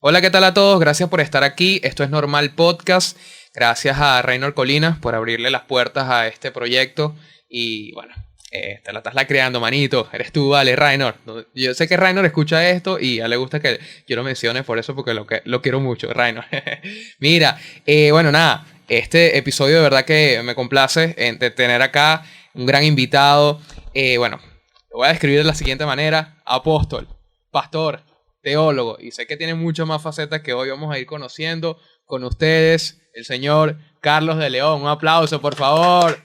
Hola, ¿qué tal a todos? Gracias por estar aquí. Esto es Normal Podcast. Gracias a Reynor Colinas por abrirle las puertas a este proyecto. Y bueno, te la estás creando, manito. Eres tú, vale, Reynor. Yo sé que Reynor escucha esto y a él le gusta que yo lo mencione por eso, porque lo quiero mucho, Reynor. Mira, bueno, nada. Este episodio de verdad que me complace de tener acá un gran invitado. Bueno, lo voy a describir de la siguiente manera. Apóstol, pastor, teólogo, y sé que tiene muchas más facetas que hoy vamos a ir conociendo con ustedes, el señor Carlos de León. Un aplauso, por favor.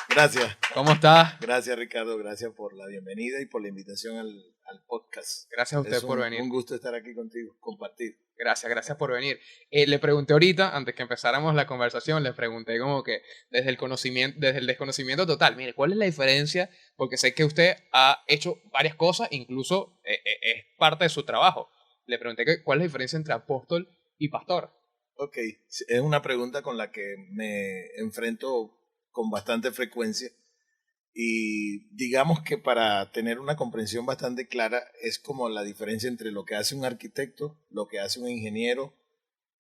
Gracias. ¿Cómo estás? Gracias, Ricardo. Gracias por la bienvenida y por la invitación al podcast. Gracias a usted por venir. Un gusto estar aquí contigo, compartir. Gracias por venir. Le pregunté ahorita, antes que empezáramos la conversación, le pregunté como que desde el desconocimiento total, mire, ¿cuál es la diferencia? Porque sé que usted ha hecho varias cosas, incluso es parte de su trabajo. Le pregunté cuál es la diferencia entre apóstol y pastor. Ok, es una pregunta con la que me enfrento con bastante frecuencia y digamos que para tener una comprensión bastante clara es como la diferencia entre lo que hace un arquitecto, lo que hace un ingeniero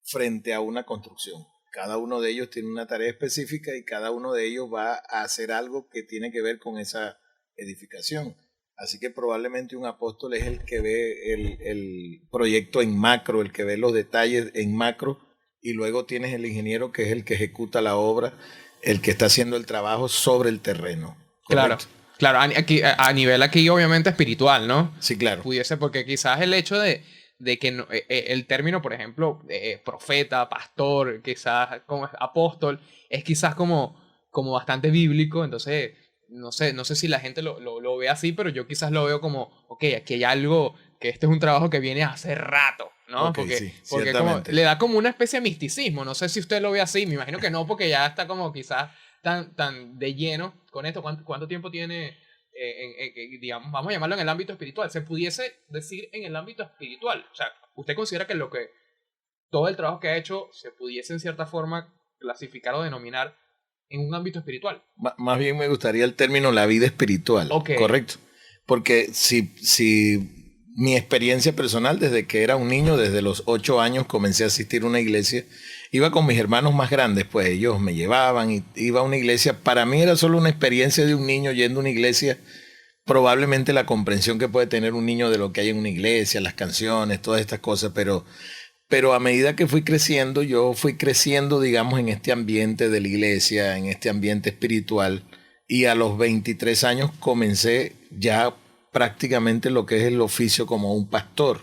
frente a una construcción. Cada uno de ellos tiene una tarea específica y cada uno de ellos va a hacer algo que tiene que ver con esa edificación. Así que probablemente un apóstol es el que ve el proyecto en macro, el que ve los detalles en macro, y luego tienes el ingeniero que es el que ejecuta la obra, el que está haciendo el trabajo sobre el terreno. Claro, ¿Correcto? claro, a nivel aquí obviamente espiritual, ¿no? Sí, claro. Pudiese, porque quizás el hecho de que el término, por ejemplo, profeta, pastor, quizás como apóstol, es quizás como bastante bíblico, entonces no sé si la gente lo ve así, pero yo quizás lo veo como, ok, aquí hay algo, que este es un trabajo que viene hace rato, ¿no? Ok, Porque, sí, porque como, ciertamente. le da como una especie de misticismo, no sé si usted lo ve así, me imagino que no, porque ya está como quizás tan de lleno con esto. ¿Cuánto tiempo tiene, digamos, vamos a llamarlo en el ámbito espiritual? Se pudiese decir en el ámbito espiritual. O sea, ¿usted considera que todo el trabajo que ha hecho se pudiese en cierta forma clasificar o denominar en un ámbito espiritual? Más bien me gustaría el término la vida espiritual, Ok, ¿correcto? Porque si mi experiencia personal desde que era un niño, desde los 8 años comencé a asistir a una iglesia, iba con mis hermanos más grandes, pues ellos me llevaban y iba a una iglesia. Para mí era solo una experiencia de un niño yendo a una iglesia, probablemente la comprensión que puede tener un niño de lo que hay en una iglesia, las canciones, todas estas cosas, pero a medida que fui creciendo, yo fui creciendo, digamos, en este ambiente de la iglesia, en este ambiente espiritual, y a los 23 años comencé ya prácticamente lo que es el oficio como un pastor.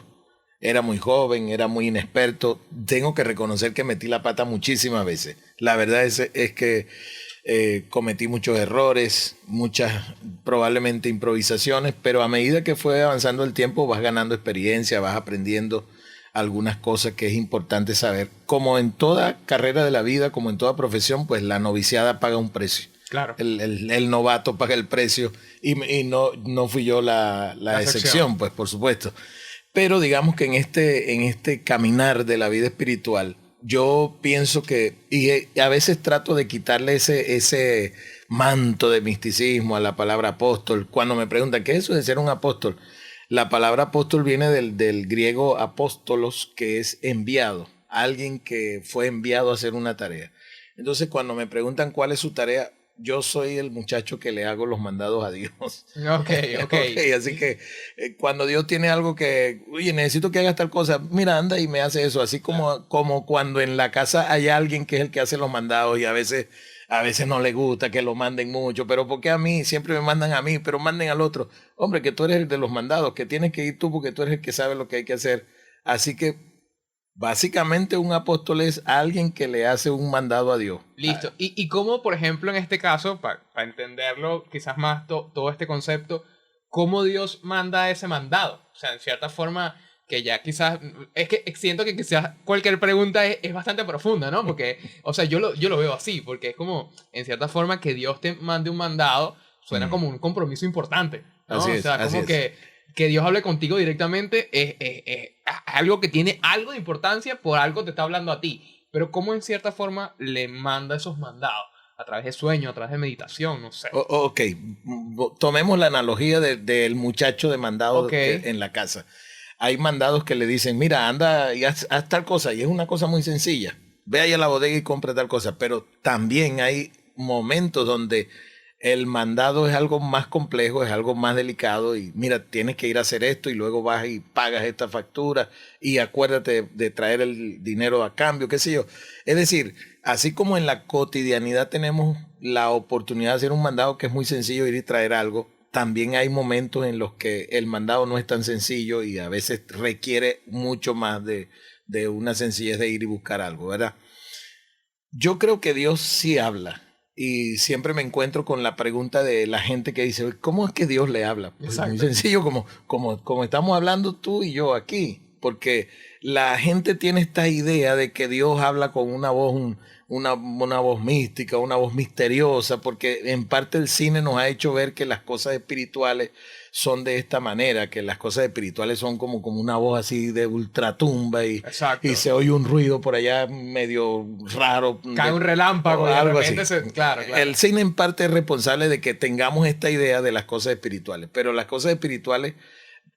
Era muy joven, era muy inexperto. Tengo que reconocer que metí la pata muchísimas veces. La verdad es que cometí muchos errores, muchas probablemente improvisaciones, pero a medida que fue avanzando el tiempo vas ganando experiencia, vas aprendiendo algunas cosas que es importante saber. Como en toda carrera de la vida, como en toda profesión, pues la noviciada paga un precio. claro. El novato paga el precio y no fui yo la excepción, pues por supuesto. Pero digamos que en este caminar de la vida espiritual, yo pienso que, y a veces trato de quitarle ese manto de misticismo a la palabra apóstol. Cuando me preguntan, ¿qué es eso de ser un apóstol? La palabra apóstol viene del griego apóstolos, que es enviado, alguien que fue enviado a hacer una tarea. Entonces, cuando me preguntan cuál es su tarea, yo soy el muchacho que le hago los mandados a Dios. Ok, ok. Okay, así que cuando Dios tiene algo que, oye, necesito que hagas tal cosa, mira, anda y me hace eso, así como cuando en la casa hay alguien que es el que hace los mandados y a veces no le gusta que lo manden mucho, pero ¿por qué a mí? Siempre me mandan a mí, pero manden al otro. Hombre, que tú eres el de los mandados, que tienes que ir tú porque tú eres el que sabe lo que hay que hacer. Así que básicamente un apóstol es alguien que le hace un mandado a Dios. Listo. ¿Y cómo, por ejemplo, en este caso, para entenderlo quizás más todo este concepto, cómo Dios manda ese mandado? O sea, en cierta forma, que ya quizás, es que siento que quizás cualquier pregunta es bastante profunda, ¿no? Porque, o sea, yo lo veo así, porque es como, en cierta forma, que Dios te mande un mandado, suena como un compromiso importante, ¿no? Así O es, sea, así como es. que Dios hable contigo directamente es algo que tiene algo de importancia, por algo te está hablando a ti. Pero cómo en cierta forma le manda esos mandados, a través de sueño, a través de meditación, no sé. Ok, tomemos la analogía del muchacho demandado Ok, en la casa. Hay mandados que le dicen, mira, anda y haz tal cosa, y es una cosa muy sencilla. Ve ahí a la bodega y compra tal cosa. Pero también hay momentos donde el mandado es algo más complejo, es algo más delicado y mira, tienes que ir a hacer esto y luego vas y pagas esta factura y acuérdate de traer el dinero a cambio, qué sé yo. Es decir, así como en la cotidianidad tenemos la oportunidad de hacer un mandado que es muy sencillo, ir y traer algo, también hay momentos en los que el mandado no es tan sencillo y a veces requiere mucho más de una sencillez de ir y buscar algo, ¿verdad? Yo creo que Dios sí habla y siempre me encuentro con la pregunta de la gente que dice, ¿cómo es que Dios le habla? Pues muy sencillo, como estamos hablando tú y yo aquí, porque la gente tiene esta idea de que Dios habla con una voz, una voz mística, una voz misteriosa, porque en parte el cine nos ha hecho ver que las cosas espirituales son de esta manera, que las cosas espirituales son como una voz así de ultratumba y se oye un ruido por allá medio raro. Cae un relámpago y de algo repente así. Claro. El cine en parte es responsable de que tengamos esta idea de las cosas espirituales, pero las cosas espirituales,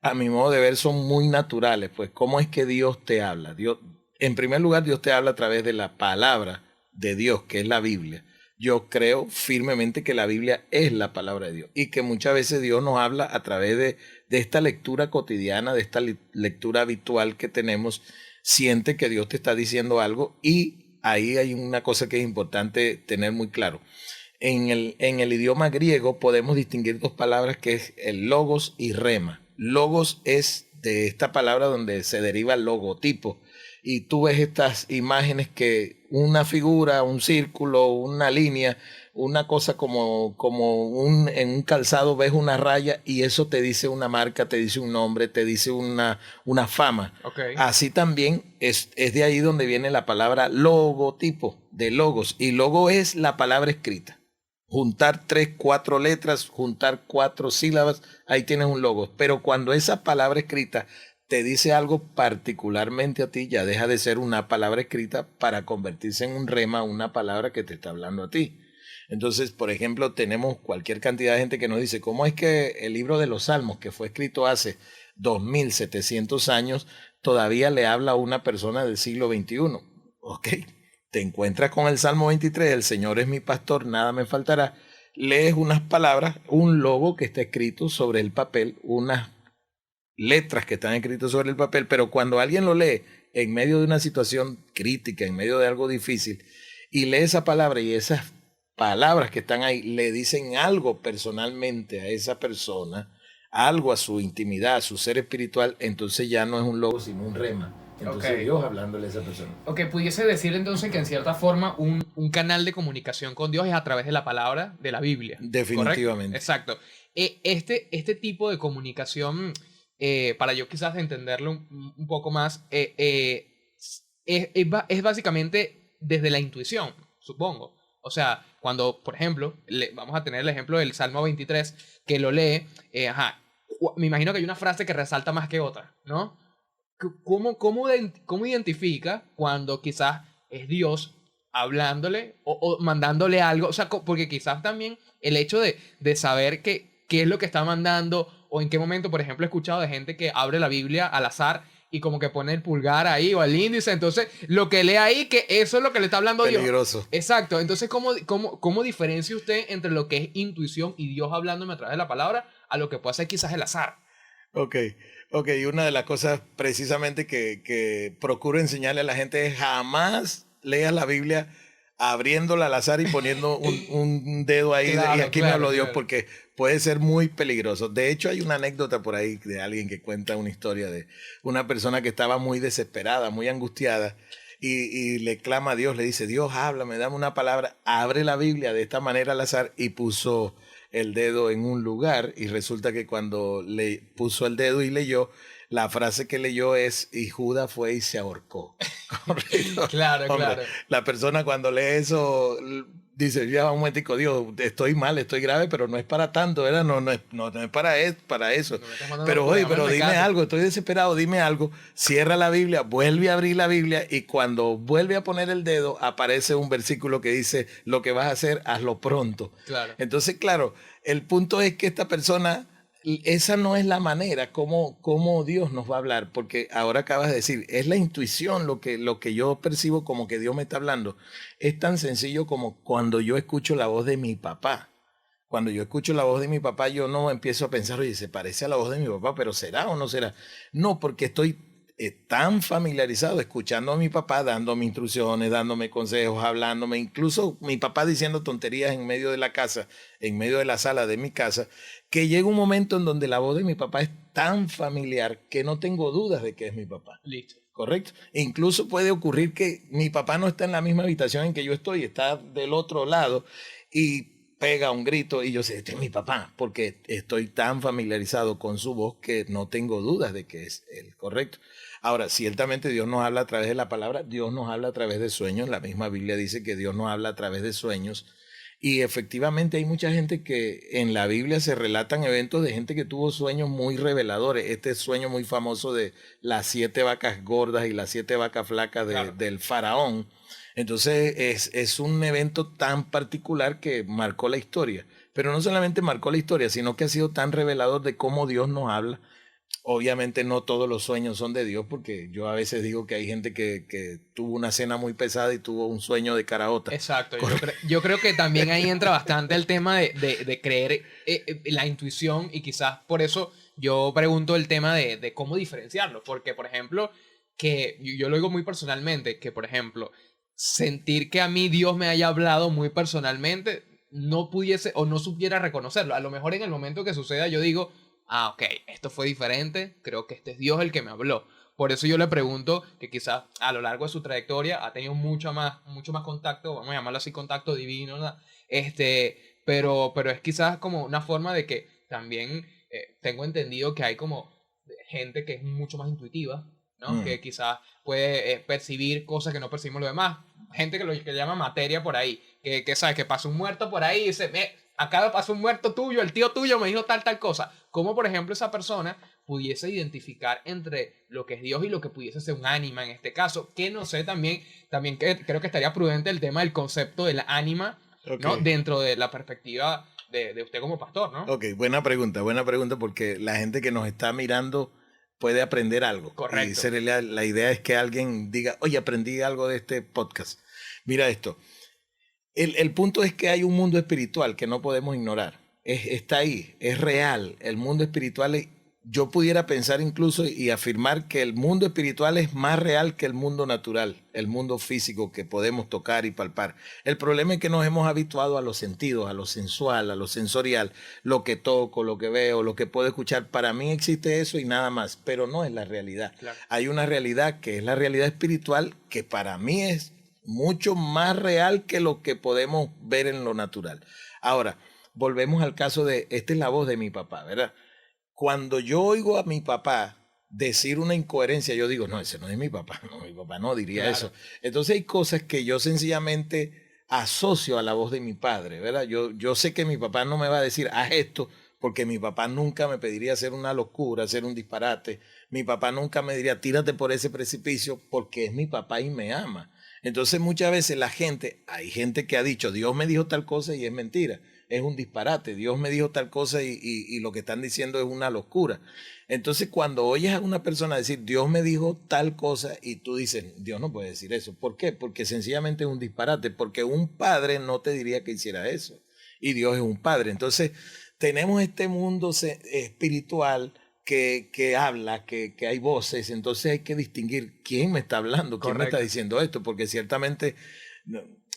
a mi modo de ver, son muy naturales. Pues, ¿cómo es que Dios te habla? Dios, en primer lugar, Dios te habla a través de la palabra de Dios, que es la Biblia. Yo creo firmemente que la Biblia es la palabra de Dios y que muchas veces Dios nos habla a través de esta lectura cotidiana, de esta lectura habitual que tenemos. Siente que Dios te está diciendo algo y ahí hay una cosa que es importante tener muy claro. En el idioma griego podemos distinguir dos palabras que es el logos y rema. Logos es de esta palabra donde se deriva el logotipo. Y tú ves estas imágenes que una figura, un círculo, una línea, una cosa en un calzado ves una raya y eso te dice una marca, te dice un nombre, te dice una fama. Okay. Así también es de ahí donde viene la palabra logotipo, de logos. Y logo es la palabra escrita. Juntar 3, 4 letras, juntar 4 sílabas, ahí tienes un logo. Pero cuando esa palabra escrita te dice algo particularmente a ti, ya deja de ser una palabra escrita para convertirse en un rema, una palabra que te está hablando a ti. Entonces, por ejemplo, tenemos cualquier cantidad de gente que nos dice, ¿cómo es que el libro de los Salmos, que fue escrito hace 2700 años, todavía le habla a una persona del siglo XXI? Ok, te encuentras con el Salmo 23, el Señor es mi pastor, nada me faltará. Lees unas palabras, un logo que está escrito sobre el papel, unas letras que están escritas sobre el papel, pero cuando alguien lo lee en medio de una situación crítica, en medio de algo difícil, y lee esa palabra y esas palabras que están ahí le dicen algo personalmente a esa persona, algo a su intimidad, a su ser espiritual, entonces ya no es un logo, sino un rema. Entonces Dios hablándole a esa persona. Ok, pudiese decir entonces que en cierta forma un canal de comunicación con Dios es a través de la palabra de la Biblia. Definitivamente. ¿Correcto? Exacto. Este tipo de comunicación, para yo quizás entenderlo un poco más, es básicamente desde la intuición, supongo. O sea, cuando, por ejemplo, vamos a tener el ejemplo del Salmo 23, que lo lee, me imagino que hay una frase que resalta más que otra, ¿no? ¿Cómo identifica cuando quizás es Dios hablándole o mandándole algo? O sea, porque quizás también el hecho de saber qué es lo que está mandando o en qué momento, por ejemplo, he escuchado de gente que abre la Biblia al azar y como que pone el pulgar ahí o el índice, entonces lo que lee ahí, que eso es lo que le está hablando Dios. Peligroso. Exacto, entonces ¿cómo diferencia usted entre lo que es intuición y Dios hablándome a través de la palabra a lo que puede ser quizás el azar? Ok, y una de las cosas precisamente que procuro enseñarle a la gente es jamás leas la Biblia abriéndola al azar y poniendo un dedo ahí y aquí me habló Dios, porque puede ser muy peligroso. De hecho, hay una anécdota por ahí de alguien que cuenta una historia de una persona que estaba muy desesperada, muy angustiada y le clama a Dios, le dice, Dios, háblame, dame una palabra, abre la Biblia de esta manera al azar y puso el dedo en un lugar y resulta que cuando le puso el dedo y leyó, la frase que leyó es, y Judas fue y se ahorcó. ¿Correcto? Claro, Hombre, claro. La persona cuando lee eso dice, ya un momentico, Dios, estoy mal, estoy grave, pero no es para tanto, ¿verdad? No es para eso. Pero oye, dime algo, estoy desesperado, dime algo. Cierra la Biblia, vuelve a abrir la Biblia y cuando vuelve a poner el dedo aparece un versículo que dice, lo que vas a hacer, hazlo pronto. Claro. Entonces, claro, el punto es que esta persona esa no es la manera como Dios nos va a hablar, porque ahora acabas de decir, es la intuición lo que yo percibo como que Dios me está hablando. Es tan sencillo como cuando yo escucho la voz de mi papá. Cuando yo escucho la voz de mi papá, yo no empiezo a pensar, oye, se parece a la voz de mi papá, pero ¿será o no será? No, porque estoy tan familiarizado escuchando a mi papá, dándome instrucciones, dándome consejos, hablándome, incluso mi papá diciendo tonterías en medio de la casa, en medio de la sala de mi casa, que llega un momento en donde la voz de mi papá es tan familiar que no tengo dudas de que es mi papá. Listo. ¿Correcto? E incluso puede ocurrir que mi papá no está en la misma habitación en que yo estoy, está del otro lado y pega un grito y yo sé, este es mi papá, porque estoy tan familiarizado con su voz que no tengo dudas de que es él, ¿correcto? Ahora, ciertamente Dios nos habla a través de la palabra, Dios nos habla a través de sueños, la misma Biblia dice que Dios nos habla a través de sueños, y efectivamente hay mucha gente que en la Biblia se relatan eventos de gente que tuvo sueños muy reveladores. Este sueño muy famoso de las 7 vacas gordas y las 7 vacas flacas Claro. del faraón. Entonces es un evento tan particular que marcó la historia. Pero no solamente marcó la historia, sino que ha sido tan revelador de cómo Dios nos habla. Obviamente no todos los sueños son de Dios, porque yo a veces digo que hay gente que tuvo una cena muy pesada y tuvo un sueño de caraota. Exacto, yo creo que también ahí entra bastante el tema de creer la intuición, y quizás por eso yo pregunto el tema de cómo diferenciarlo, porque por ejemplo, que yo lo digo muy personalmente, que por ejemplo, sentir que a mí Dios me haya hablado muy personalmente, no pudiese o no supiera reconocerlo. A lo mejor en el momento que suceda yo digo, ah, ok, esto fue diferente, creo que este es Dios el que me habló. Por eso yo le pregunto que quizás a lo largo de su trayectoria ha tenido mucho más contacto, vamos a llamarlo así, contacto divino, ¿no? Pero es quizás como una forma de que también tengo entendido que hay como gente que es mucho más intuitiva, ¿no? Que quizás puede percibir cosas que no percibimos los demás. Gente que lo que llama materia por ahí, que sabe que pasa un muerto por ahí y dice, acá pasó un muerto tuyo, el tío tuyo me dijo tal cosa. Como por ejemplo esa persona pudiese identificar entre lo que es Dios y lo que pudiese ser un ánima en este caso, que no sé, también que creo que estaría prudente el tema del concepto del ánima, Okay. ¿no? Dentro de la perspectiva de usted como pastor, ¿no? Ok, buena pregunta, porque la gente que nos está mirando puede aprender algo. Correcto. Y la idea es que alguien diga, oye, aprendí algo de este podcast. Mira esto. El punto es que hay un mundo espiritual que no podemos ignorar. Está ahí, es real. El mundo espiritual, yo pudiera pensar incluso y afirmar que el mundo espiritual es más real que el mundo natural, el mundo físico que podemos tocar y palpar. El problema es que nos hemos habituado a los sentidos, a lo sensual, a lo sensorial, lo que toco, lo que veo, lo que puedo escuchar. Para mí existe eso y nada más, pero no es la realidad. Claro. Hay una realidad que es la realidad espiritual que para mí es mucho más real que lo que podemos ver en lo natural. Ahora, volvemos al caso de, esta es la voz de mi papá, ¿verdad? Cuando yo oigo a mi papá decir una incoherencia, yo digo, no, ese no es mi papá, no, mi papá no diría Claro. eso. Entonces hay cosas que yo sencillamente asocio a la voz de mi padre, ¿verdad? Yo sé que mi papá no me va a decir, haz esto, porque mi papá nunca me pediría hacer una locura, hacer un disparate. Mi papá nunca me diría, tírate por ese precipicio, porque es mi papá y me ama. Entonces muchas veces hay gente que ha dicho, Dios me dijo tal cosa y es mentira, es un disparate, Dios me dijo tal cosa y lo que están diciendo es una locura. Entonces cuando oyes a una persona decir, Dios me dijo tal cosa y tú dices, Dios no puede decir eso. ¿Por qué? Porque sencillamente es un disparate, porque un padre no te diría que hiciera eso y Dios es un padre. Entonces tenemos este mundo espiritual que habla, que hay voces, entonces hay que distinguir quién me está hablando, quién me está diciendo esto, porque ciertamente,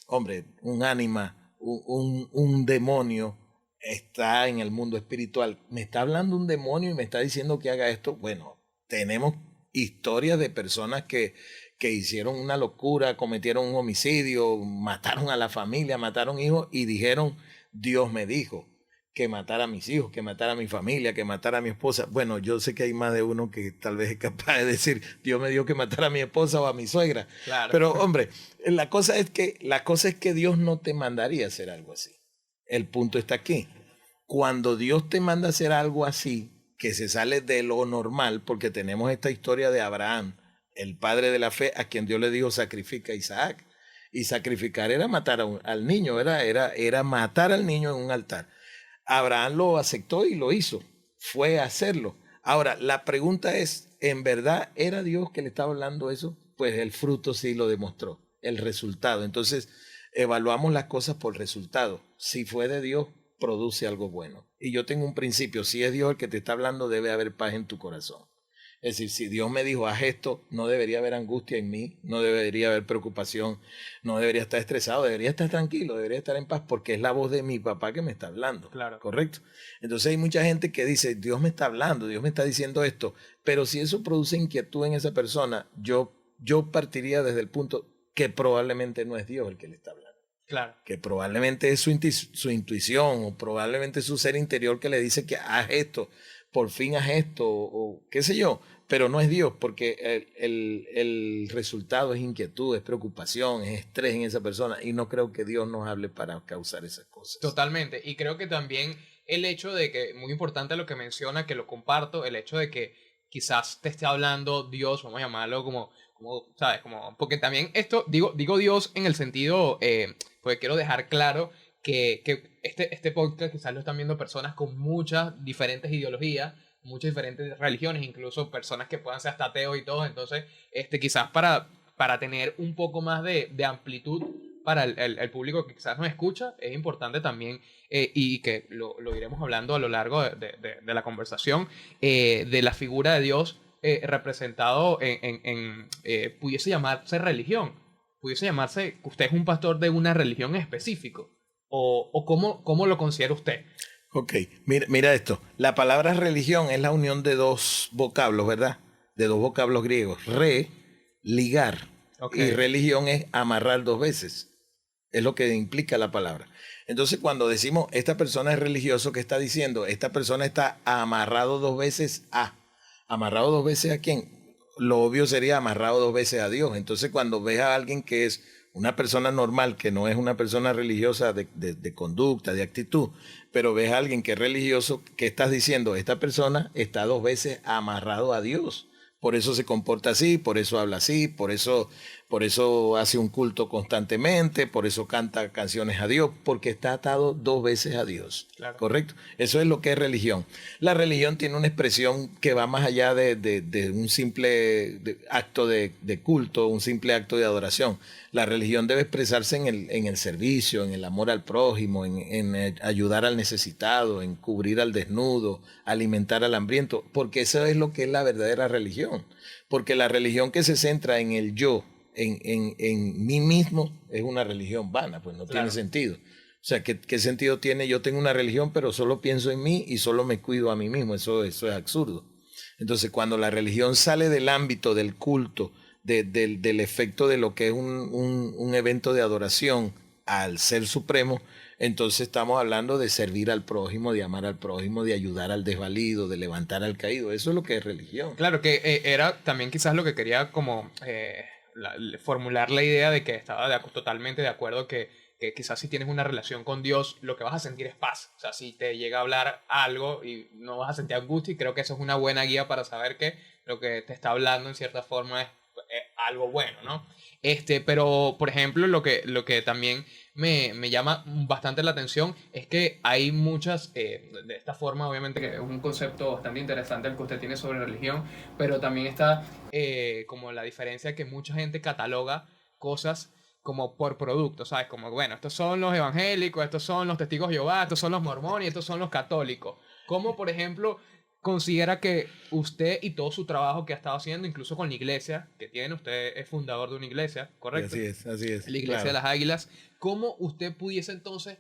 hombre, un ánima, un demonio está en el mundo espiritual. Me está hablando un demonio y me está diciendo que haga esto. Bueno, tenemos historias de personas que hicieron una locura, cometieron un homicidio, mataron a la familia, mataron hijos y dijeron, Dios me dijo que matara a mis hijos, que matara a mi familia, que matara a mi esposa. Bueno, yo sé que hay más de uno que tal vez es capaz de decir, Dios me dijo que matara a mi esposa o a mi suegra. Claro. Pero hombre, la cosa es que Dios no te mandaría a hacer algo así. El punto está aquí. Cuando Dios te manda a hacer algo así, que se sale de lo normal, porque tenemos esta historia de Abraham, el padre de la fe, a quien Dios le dijo, sacrifica a Isaac. Y sacrificar era matar al niño, era matar al niño en un altar. Abraham lo aceptó y lo hizo. fue a hacerlo. Ahora, la pregunta es, ¿en verdad era Dios que le estaba hablando eso? Pues el fruto sí lo demostró, el resultado. Entonces, evaluamos las cosas por resultado. Si fue de Dios, produce algo bueno. Y yo tengo un principio, si es Dios el que te está hablando, debe haber paz en tu corazón. Es decir, si Dios me dijo, haz esto, no debería haber angustia en mí, no debería haber preocupación, no debería estar estresado, debería estar tranquilo, debería estar en paz, porque es la voz de mi papá que me está hablando. Claro. ¿Correcto? Entonces hay mucha gente que dice, Dios me está hablando, Dios me está diciendo esto, pero si eso produce inquietud en esa persona, yo partiría desde el punto que probablemente no es Dios el que le está hablando. Claro. Que probablemente es su intuición o probablemente es su ser interior que le dice que haz esto, por fin haz esto o qué sé yo, pero no es Dios porque el resultado es inquietud, es preocupación, es estrés en esa persona y no creo que Dios nos hable para causar esas cosas. Totalmente, y creo que también el hecho de que, muy importante lo que menciona, que lo comparto, el hecho de que quizás te esté hablando Dios, vamos a llamarlo como ¿sabes? Como, porque también esto, digo Dios en el sentido, porque quiero dejar claro que este podcast quizás lo están viendo personas con muchas diferentes ideologías, muchas diferentes religiones, incluso personas que puedan ser hasta ateos y todo, entonces, quizás para tener un poco más de amplitud para el público que quizás nos escucha, es importante también, y que lo iremos hablando a lo largo de la conversación, de la figura de Dios representado pudiese llamarse religión, pudiese llamarse que usted es un pastor de una religión en específico, o cómo lo considera usted. Ok, mira esto. La palabra religión es la unión de dos vocablos, ¿verdad? De dos vocablos griegos. Ligar. Okay. Y religión es amarrar dos veces. Es lo que implica la palabra. Entonces, cuando decimos esta persona es religioso, ¿qué está diciendo? Esta persona está amarrado dos veces a. ¿Amarrado dos veces a quién? Lo obvio sería amarrado dos veces a Dios. Entonces, cuando ves a alguien que es una persona normal, que no es una persona religiosa de conducta, de actitud, pero ves a alguien que es religioso, ¿qué estás diciendo? Esta persona está dos veces amarrado a Dios. Por eso se comporta así, por eso habla así, por eso hace un culto constantemente, por eso canta canciones a Dios, porque está atado dos veces a Dios. Claro. ¿Correcto? Eso es lo que es religión. La religión tiene una expresión que va más allá de un simple acto de culto, un simple acto de adoración. La religión debe expresarse en el servicio, en el amor al prójimo, en ayudar al necesitado, en cubrir al desnudo, alimentar al hambriento, porque eso es lo que es la verdadera religión. Porque la religión que se centra en el yo, en mí mismo, es una religión vana, pues no tiene sentido. O sea, ¿qué sentido tiene? Yo tengo una religión, pero solo pienso en mí y solo me cuido a mí mismo. Eso es absurdo. Entonces, cuando la religión sale del ámbito del culto, del efecto de lo que es un evento de adoración al Ser Supremo, entonces estamos hablando de servir al prójimo, de amar al prójimo, de ayudar al desvalido, de levantar al caído. Eso es lo que es religión. Claro, que era también quizás lo que quería como formular la idea de que estaba totalmente de acuerdo que quizás si tienes una relación con Dios, lo que vas a sentir es paz. O sea, si te llega a hablar algo y no vas a sentir angustia, y creo que eso es una buena guía para saber que lo que te está hablando en cierta forma es algo bueno, ¿no? Pero, por ejemplo, lo que también me llama bastante la atención es que hay muchas, de esta forma, obviamente, que es un concepto bastante interesante el que usted tiene sobre religión, pero también está como la diferencia que mucha gente cataloga cosas como por producto, ¿sabes? Como, bueno, estos son los evangélicos, estos son los testigos de Jehová, estos son los mormones y estos son los católicos. Como, por ejemplo, considera que usted y todo su trabajo que ha estado haciendo, incluso con la iglesia que tiene, usted es fundador de una iglesia, ¿correcto? Así es. La iglesia de las Águilas. ¿Cómo usted pudiese entonces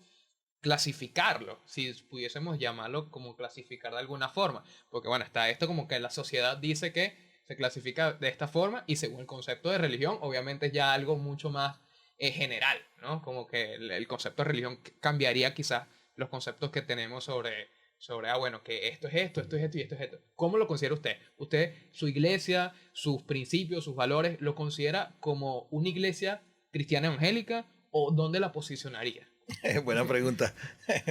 clasificarlo? Si pudiésemos llamarlo como clasificar de alguna forma. Porque bueno, está esto como que la sociedad dice que se clasifica de esta forma y según el concepto de religión, obviamente es ya algo mucho más general, ¿no? Como que el concepto de religión cambiaría quizás los conceptos que tenemos sobre, bueno, que esto es esto, esto es esto y esto es esto. ¿Cómo lo considera usted? ¿Usted, su iglesia, sus principios, sus valores, lo considera como una iglesia cristiana evangélica o dónde la posicionaría? Buena pregunta,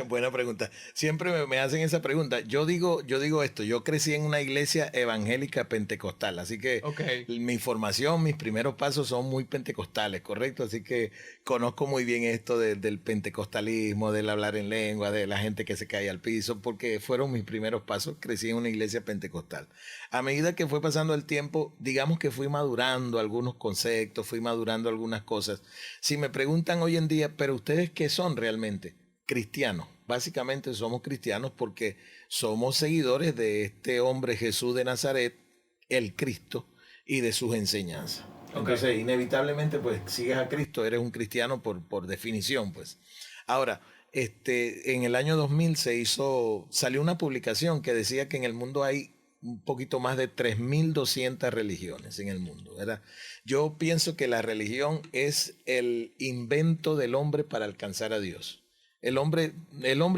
buena pregunta. Siempre me hacen esa pregunta. Yo digo esto, yo crecí en una iglesia evangélica pentecostal, así que Ok, mi formación, mis primeros pasos son muy pentecostales, ¿correcto? Así que conozco muy bien esto del pentecostalismo, del hablar en lengua, de la gente que se cae al piso, porque fueron mis primeros pasos. Crecí en una iglesia pentecostal. A medida que fue pasando el tiempo, digamos que fui madurando algunos conceptos, fui madurando algunas cosas. Si me preguntan hoy en día, pero ustedes qué son realmente? Cristianos. Básicamente somos cristianos porque somos seguidores de este hombre Jesús de Nazaret, el Cristo, y de sus enseñanzas. ok. Entonces, inevitablemente, pues, sigues a Cristo, eres un cristiano por definición, pues. Ahora, en el año 2000 salió una publicación que decía que en el mundo hay un poquito más de 3.200 religiones en el mundo, ¿verdad? Yo pienso que la religión es el invento del hombre para alcanzar a Dios. El hombre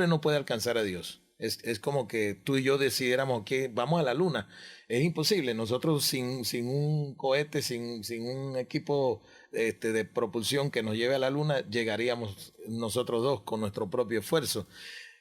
no puede alcanzar a Dios. Es como que tú y yo decidiéramos que vamos a la luna. Es imposible. Nosotros sin un cohete, sin un equipo de propulsión que nos lleve a la luna, llegaríamos nosotros dos con nuestro propio esfuerzo.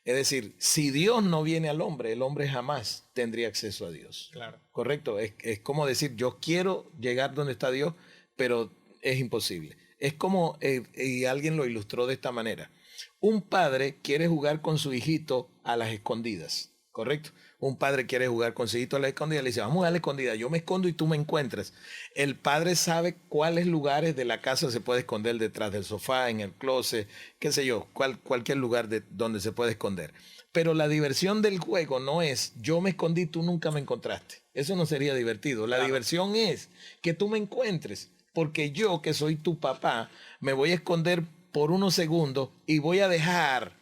Es decir, si Dios no viene al hombre, el hombre jamás tendría acceso a Dios. Claro. Correcto. Es como decir, yo quiero llegar donde está Dios, pero es imposible. Es como, y alguien lo ilustró de esta manera. Un padre quiere jugar con su hijito a las escondidas, ¿correcto? Un padre quiere jugar con su hijito a las escondidas, le dice, vamos a la escondida, yo me escondo y tú me encuentras. El padre sabe cuáles lugares de la casa se puede esconder, detrás del sofá, en el closet, qué sé yo, cualquier lugar donde se puede esconder. Pero la diversión del juego no es, yo me escondí, tú nunca me encontraste. Eso no sería divertido. La diversión es que tú me encuentres, porque yo, que soy tu papá, me voy a esconder por unos segundos y voy a dejar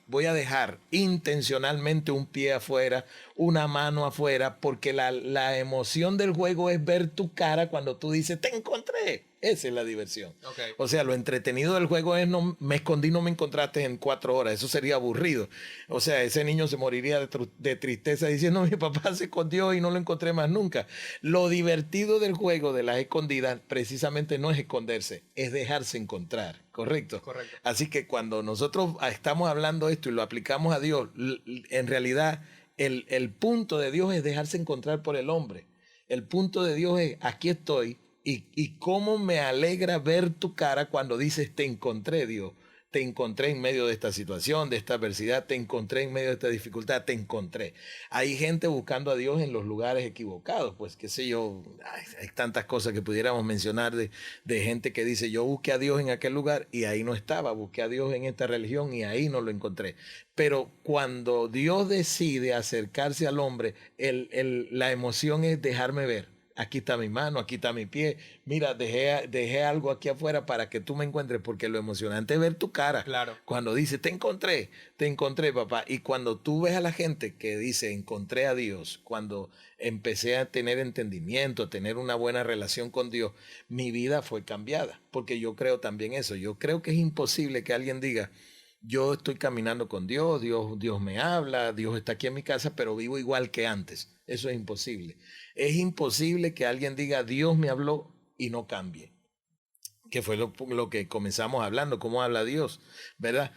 intencionalmente un pie afuera, una mano afuera, porque la emoción del juego es ver tu cara cuando tú dices, te encontré. Esa es la diversión. Okay. O sea, lo entretenido del juego es, no me escondí, no me encontraste en 4 horas. Eso sería aburrido. O sea, ese niño se moriría de tristeza diciendo, mi papá se escondió y no lo encontré más nunca. Lo divertido del juego de las escondidas precisamente no es esconderse, es dejarse encontrar. ¿Correcto? Correcto. Así que cuando nosotros estamos hablando esto y lo aplicamos a Dios, en realidad el punto de Dios es dejarse encontrar por el hombre. El punto de Dios es, aquí estoy, y cómo me alegra ver tu cara cuando dices, te encontré, Dios. Te encontré en medio de esta situación, de esta adversidad, te encontré en medio de esta dificultad, te encontré. Hay gente buscando a Dios en los lugares equivocados, pues qué sé yo, hay tantas cosas que pudiéramos mencionar de gente que dice, yo busqué a Dios en aquel lugar y ahí no estaba, busqué a Dios en esta religión y ahí no lo encontré. Pero cuando Dios decide acercarse al hombre, la emoción es dejarme ver. Aquí está mi mano, aquí está mi pie. Mira, dejé algo aquí afuera para que tú me encuentres, porque lo emocionante es ver tu cara. Claro. Cuando dice, te encontré, papá. Y cuando tú ves a la gente que dice, encontré a Dios, cuando empecé a tener entendimiento, a tener una buena relación con Dios, mi vida fue cambiada. Porque yo creo también eso. Yo creo que es imposible que alguien diga, yo estoy caminando con Dios, Dios me habla, Dios está aquí en mi casa, pero vivo igual que antes. Eso es imposible. Es imposible que alguien diga, Dios me habló y no cambie. Que fue lo que comenzamos hablando, cómo habla Dios, ¿verdad?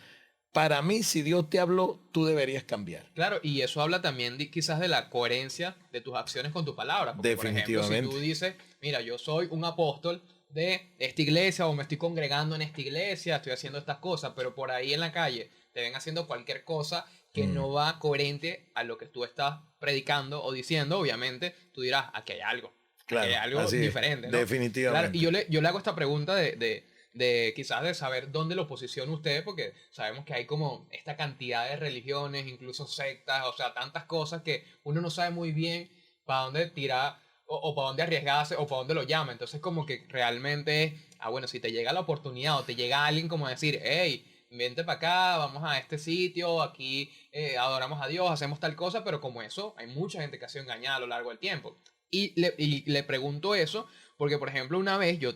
Para mí, si Dios te habló, tú deberías cambiar. Claro, y eso habla también quizás de la coherencia de tus acciones con tus palabras. Porque, por ejemplo, si tú dices, mira, yo soy un apóstol de esta iglesia o me estoy congregando en esta iglesia, estoy haciendo estas cosas, pero por ahí en la calle te ven haciendo cualquier cosa que no va coherente a lo que tú estás predicando o diciendo, obviamente, tú dirás, aquí hay algo. Claro, aquí hay algo diferente, ¿no? Definitivamente. Claro, y yo le hago esta pregunta de quizás de saber dónde lo posiciona usted, porque sabemos que hay como esta cantidad de religiones, incluso sectas, o sea, tantas cosas que uno no sabe muy bien para dónde tirar o para dónde arriesgarse o para dónde lo llama. Entonces como que realmente es, bueno, si te llega la oportunidad o te llega alguien como a decir, hey, vente para acá, vamos a este sitio, aquí adoramos a Dios, hacemos tal cosa, pero como eso, hay mucha gente que ha sido engañada a lo largo del tiempo. Y le pregunto eso porque, por ejemplo, una vez yo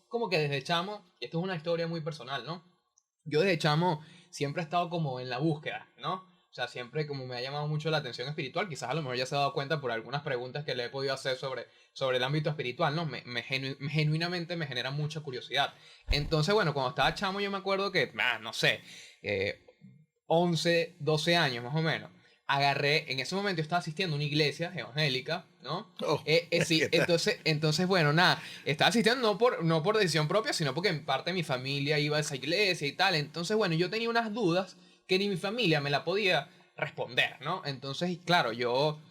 como que desde chamo, y esto es una historia muy personal, ¿no? Yo desde chamo siempre he estado como en la búsqueda, ¿no? O sea, siempre como me ha llamado mucho la atención espiritual, quizás a lo mejor ya se ha dado cuenta por algunas preguntas que le he podido hacer sobre el ámbito espiritual, ¿no? Genuinamente me genera mucha curiosidad. Entonces, bueno, cuando estaba chamo yo me acuerdo que, no sé, 11, 12 años más o menos. Agarré, en ese momento yo estaba asistiendo a una iglesia evangélica, ¿no? Sí, entonces, bueno, nada, estaba asistiendo no por decisión propia, sino porque en parte mi familia iba a esa iglesia y tal. Entonces, bueno, yo tenía unas dudas que ni mi familia me la podía responder, ¿no? Entonces, claro, yo,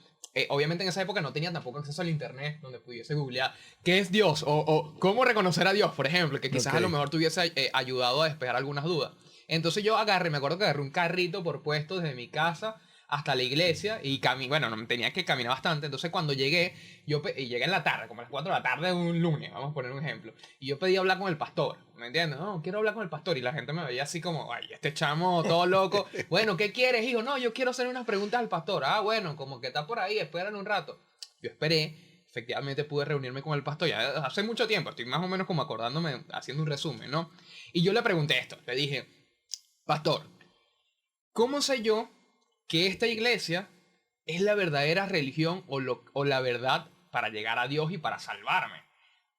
obviamente en esa época no tenía tampoco acceso al internet donde pudiese googlear qué es Dios o cómo reconocer a Dios, por ejemplo, que quizás a lo mejor tuviese ayudado a despejar algunas dudas. Entonces yo me acuerdo que agarré un carrito por puesto desde mi casa hasta la iglesia y bueno, no, tenía que caminar bastante. Entonces cuando llegué, llegué en la tarde, como a las 4 de la tarde de un lunes, vamos a poner un ejemplo. Y yo pedí hablar con el pastor, ¿me entiendes? No, quiero hablar con el pastor. Y la gente me veía así como, ay, este chamo todo loco. Bueno, ¿qué quieres, hijo? No, yo quiero hacer unas preguntas al pastor. Ah, bueno, como que está por ahí, esperen un rato. Yo esperé, efectivamente pude reunirme con el pastor ya hace mucho tiempo. Estoy más o menos como acordándome, haciendo un resumen, ¿no? Y yo le pregunté esto, le dije, pastor, ¿cómo sé yo que esta iglesia es la verdadera religión o la verdad para llegar a Dios y para salvarme?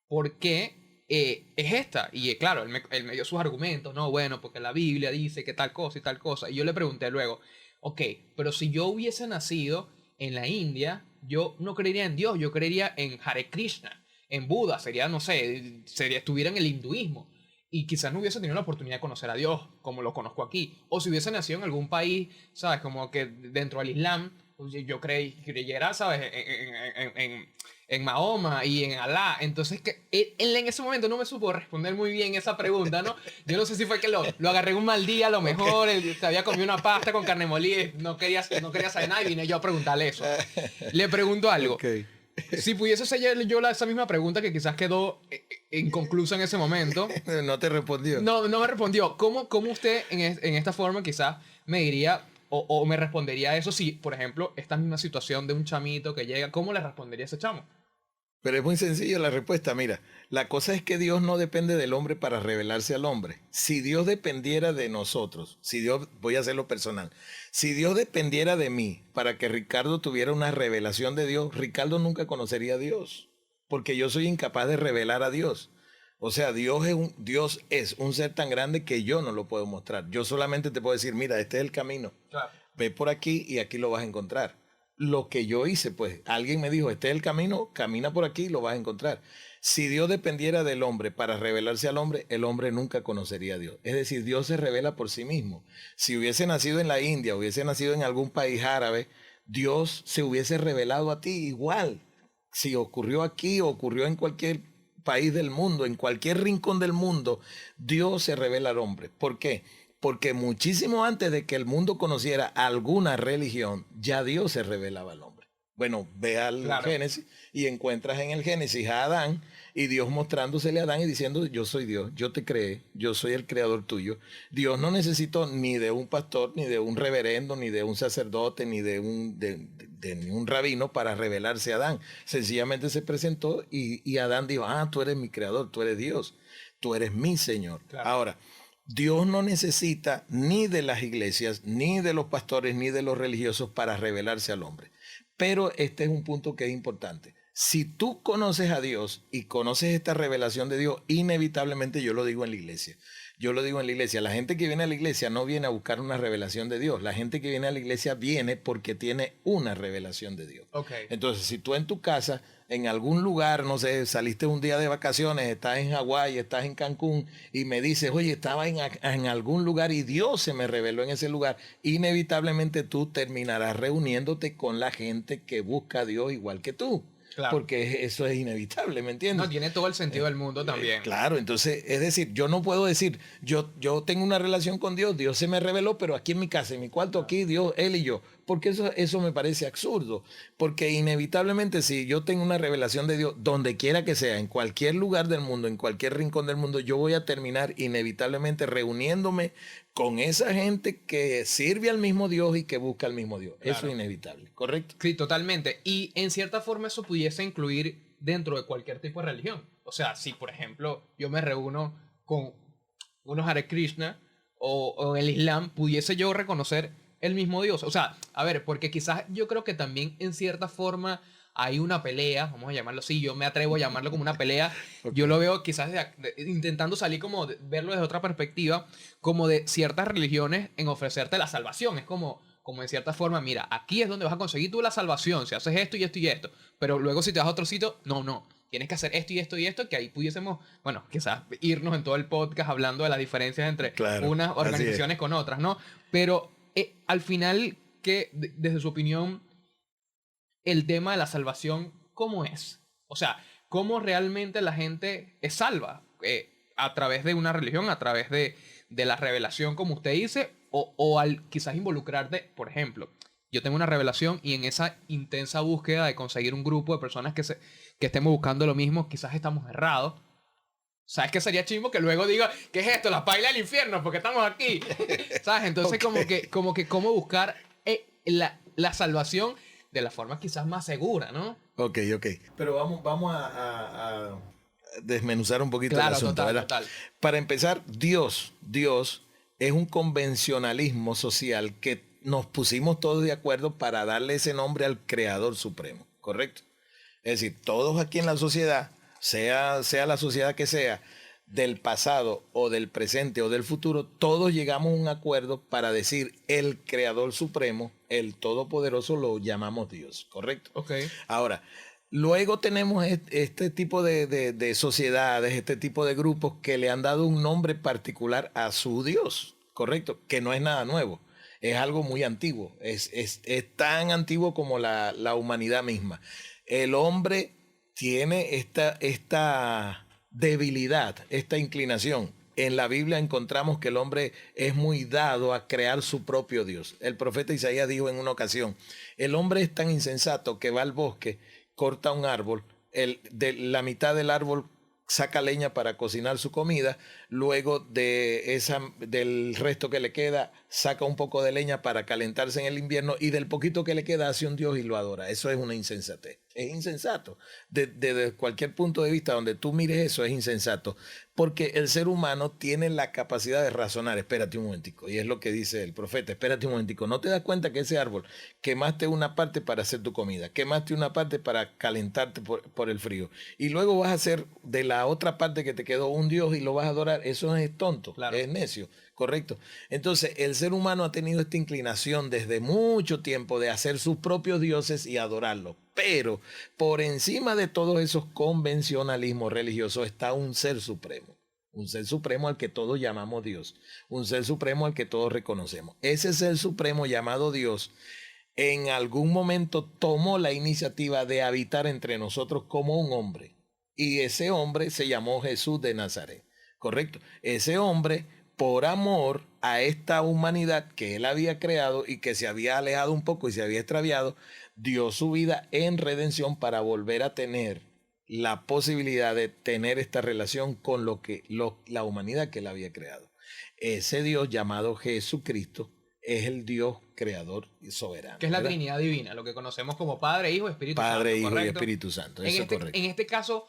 Porque es esta. Y claro, él me dio sus argumentos. No, bueno, porque la Biblia dice que tal cosa y tal cosa. Y yo le pregunté luego, ok, pero si yo hubiese nacido en la India, yo no creería en Dios, yo creería en Hare Krishna, en Buda, sería, no sé, estuviera en el hinduismo. Y quizás no hubiese tenido la oportunidad de conocer a Dios como lo conozco aquí. O si hubiese nacido en algún país, ¿sabes? Como que dentro del Islam, yo creyera, ¿sabes? En Mahoma y en Alá. Entonces, que él en ese momento no me supo responder muy bien esa pregunta, ¿no? Yo no sé si fue que lo agarré un mal día, a lo mejor. Él se había comido una pasta con carne molida, no quería saber nada y vine yo a preguntarle eso. Le pregunto algo. Okay. Si pudiese hacer yo esa misma pregunta que quizás quedó inconclusa en ese momento. No te respondió. No me respondió. ¿Cómo usted en esta forma quizás me diría o me respondería eso si, por ejemplo, esta misma situación de un chamito que llega, ¿cómo le respondería a ese chamo? Pero es muy sencilla la respuesta. Mira, la cosa es que Dios no depende del hombre para revelarse al hombre. Si Dios dependiera de nosotros, voy a hacerlo personal, si Dios dependiera de mí para que Ricardo tuviera una revelación de Dios, Ricardo nunca conocería a Dios, porque yo soy incapaz de revelar a Dios. O sea, Dios es un ser tan grande que yo no lo puedo mostrar. Yo solamente te puedo decir, mira, este es el camino. Claro. Ve por aquí y aquí lo vas a encontrar. Lo que yo hice, pues, alguien me dijo, este es el camino, camina por aquí y lo vas a encontrar. Si Dios dependiera del hombre para revelarse al hombre, el hombre nunca conocería a Dios. Es decir, Dios se revela por sí mismo. Si hubiese nacido en la India, hubiese nacido en algún país árabe, Dios se hubiese revelado a ti igual. Si ocurrió aquí o ocurrió en cualquier país del mundo, en cualquier rincón del mundo, Dios se revela al hombre. ¿Por qué? Porque muchísimo antes de que el mundo conociera alguna religión, ya Dios se revelaba al hombre. Bueno, ve al Génesis y encuentras en el Génesis a Adán y Dios mostrándosele a Adán y diciendo, yo soy Dios, yo te creé, yo soy el creador tuyo. Dios no necesitó ni de un pastor, ni de un reverendo, ni de un sacerdote, ni de un rabino para revelarse a Adán. Sencillamente se presentó y Adán dijo, tú eres mi creador, tú eres Dios, tú eres mi Señor. Claro. Ahora, Dios no necesita ni de las iglesias, ni de los pastores, ni de los religiosos para revelarse al hombre. Pero este es un punto que es importante. Si tú conoces a Dios y conoces esta revelación de Dios, inevitablemente yo lo digo en la iglesia. La gente que viene a la iglesia no viene a buscar una revelación de Dios. La gente que viene a la iglesia viene porque tiene una revelación de Dios. Okay. Entonces, si tú en tu casa, en algún lugar, no sé, saliste un día de vacaciones, estás en Hawái, estás en Cancún y me dices, oye, estaba en algún lugar y Dios se me reveló en ese lugar, inevitablemente tú terminarás reuniéndote con la gente que busca a Dios igual que tú. Claro. Porque eso es inevitable, ¿me entiendes? No, tiene todo el sentido del mundo también. Claro, entonces, es decir, yo no puedo decir, yo tengo una relación con Dios, Dios se me reveló, pero aquí en mi casa, en mi cuarto, aquí, Dios, Él y yo. Porque eso me parece absurdo. Porque inevitablemente, si yo tengo una revelación de Dios, donde quiera que sea, en cualquier lugar del mundo, en cualquier rincón del mundo, yo voy a terminar inevitablemente reuniéndome con esa gente que sirve al mismo Dios y que busca al mismo Dios. Claro. Eso es inevitable, ¿correcto? Sí, totalmente. Y en cierta forma eso pudiese incluir dentro de cualquier tipo de religión. O sea, si por ejemplo yo me reúno con unos Hare Krishna o en el Islam, pudiese yo reconocer el mismo Dios. O sea, a ver, porque quizás yo creo que también en cierta forma hay una pelea, vamos a llamarlo así, yo me atrevo a llamarlo como una pelea. Ok. Yo lo veo quizás intentando salir como verlo desde otra perspectiva, como de ciertas religiones en ofrecerte la salvación. Es como en cierta forma, mira, aquí es donde vas a conseguir tú la salvación, si haces esto y esto y esto. Pero luego si te vas a otro sitio, no. Tienes que hacer esto y esto y esto, que ahí pudiésemos, bueno, quizás irnos en todo el podcast hablando de las diferencias entre Claro, unas así organizaciones con otras, ¿no? Pero al final, desde su opinión, el tema de la salvación, ¿cómo es? O sea, ¿cómo realmente la gente es salva? ¿A través de una religión, a través de la revelación, como usted dice? O al quizás involucrarte, por ejemplo, yo tengo una revelación y en esa intensa búsqueda de conseguir un grupo de personas que estemos buscando lo mismo, quizás estamos errados. ¿Sabes qué sería chimbo? Que luego diga, ¿qué es esto? La paila del infierno, porque estamos aquí. ¿Sabes? Entonces, Ok. como que cómo buscar la salvación de la forma quizás más segura, ¿no? Ok. Pero vamos a desmenuzar un poquito el Claro, asunto, total, ¿verdad? total. Para empezar, Dios es un convencionalismo social que nos pusimos todos de acuerdo para darle ese nombre al Creador Supremo, ¿correcto? Es decir, todos aquí en la sociedad, sea la sociedad que sea, del pasado o del presente o del futuro, todos llegamos a un acuerdo para decir el Creador Supremo, el Todopoderoso, lo llamamos Dios, ¿correcto? Ok. Ahora, luego tenemos este tipo de sociedades, este tipo de grupos que le han dado un nombre particular a su Dios, ¿correcto? Que no es nada nuevo, es algo muy antiguo, es tan antiguo como la humanidad misma. El hombre tiene esta debilidad, esta inclinación. En la Biblia encontramos que el hombre es muy dado a crear su propio Dios. El profeta Isaías dijo en una ocasión, el hombre es tan insensato que va al bosque, corta un árbol, de la mitad del árbol saca leña para cocinar su comida, luego del resto que le queda saca un poco de leña para calentarse en el invierno y del poquito que le queda hace un Dios y lo adora. Eso es una insensatez. Es insensato. Desde cualquier punto de vista donde tú mires eso es insensato, porque el ser humano tiene la capacidad de razonar. Espérate un momentico, y es lo que dice el profeta, espérate un momentico, ¿no te das cuenta que ese árbol quemaste una parte para hacer tu comida, quemaste una parte para calentarte por el frío, y luego vas a hacer de la otra parte que te quedó un Dios y lo vas a adorar? Eso es tonto, Claro. es necio, correcto. Entonces el ser humano ha tenido esta inclinación desde mucho tiempo de hacer sus propios dioses y adorarlos. Pero por encima de todos esos convencionalismos religiosos está un ser supremo. Un ser supremo al que todos llamamos Dios. Un ser supremo al que todos reconocemos. Ese ser supremo llamado Dios en algún momento tomó la iniciativa de habitar entre nosotros como un hombre. Y ese hombre se llamó Jesús de Nazaret. ¿Correcto? Ese hombre, por amor a esta humanidad que él había creado y que se había alejado un poco y se había extraviado, dio su vida en redención para volver a tener la posibilidad de tener esta relación con la humanidad que él había creado. Ese Dios llamado Jesucristo es el Dios creador y soberano. Que es la ¿verdad? Trinidad Divina, lo que conocemos como Padre, Hijo y Espíritu Santo. Padre, Hijo y ¿correcto? Espíritu Santo. Eso es correcto. En este caso,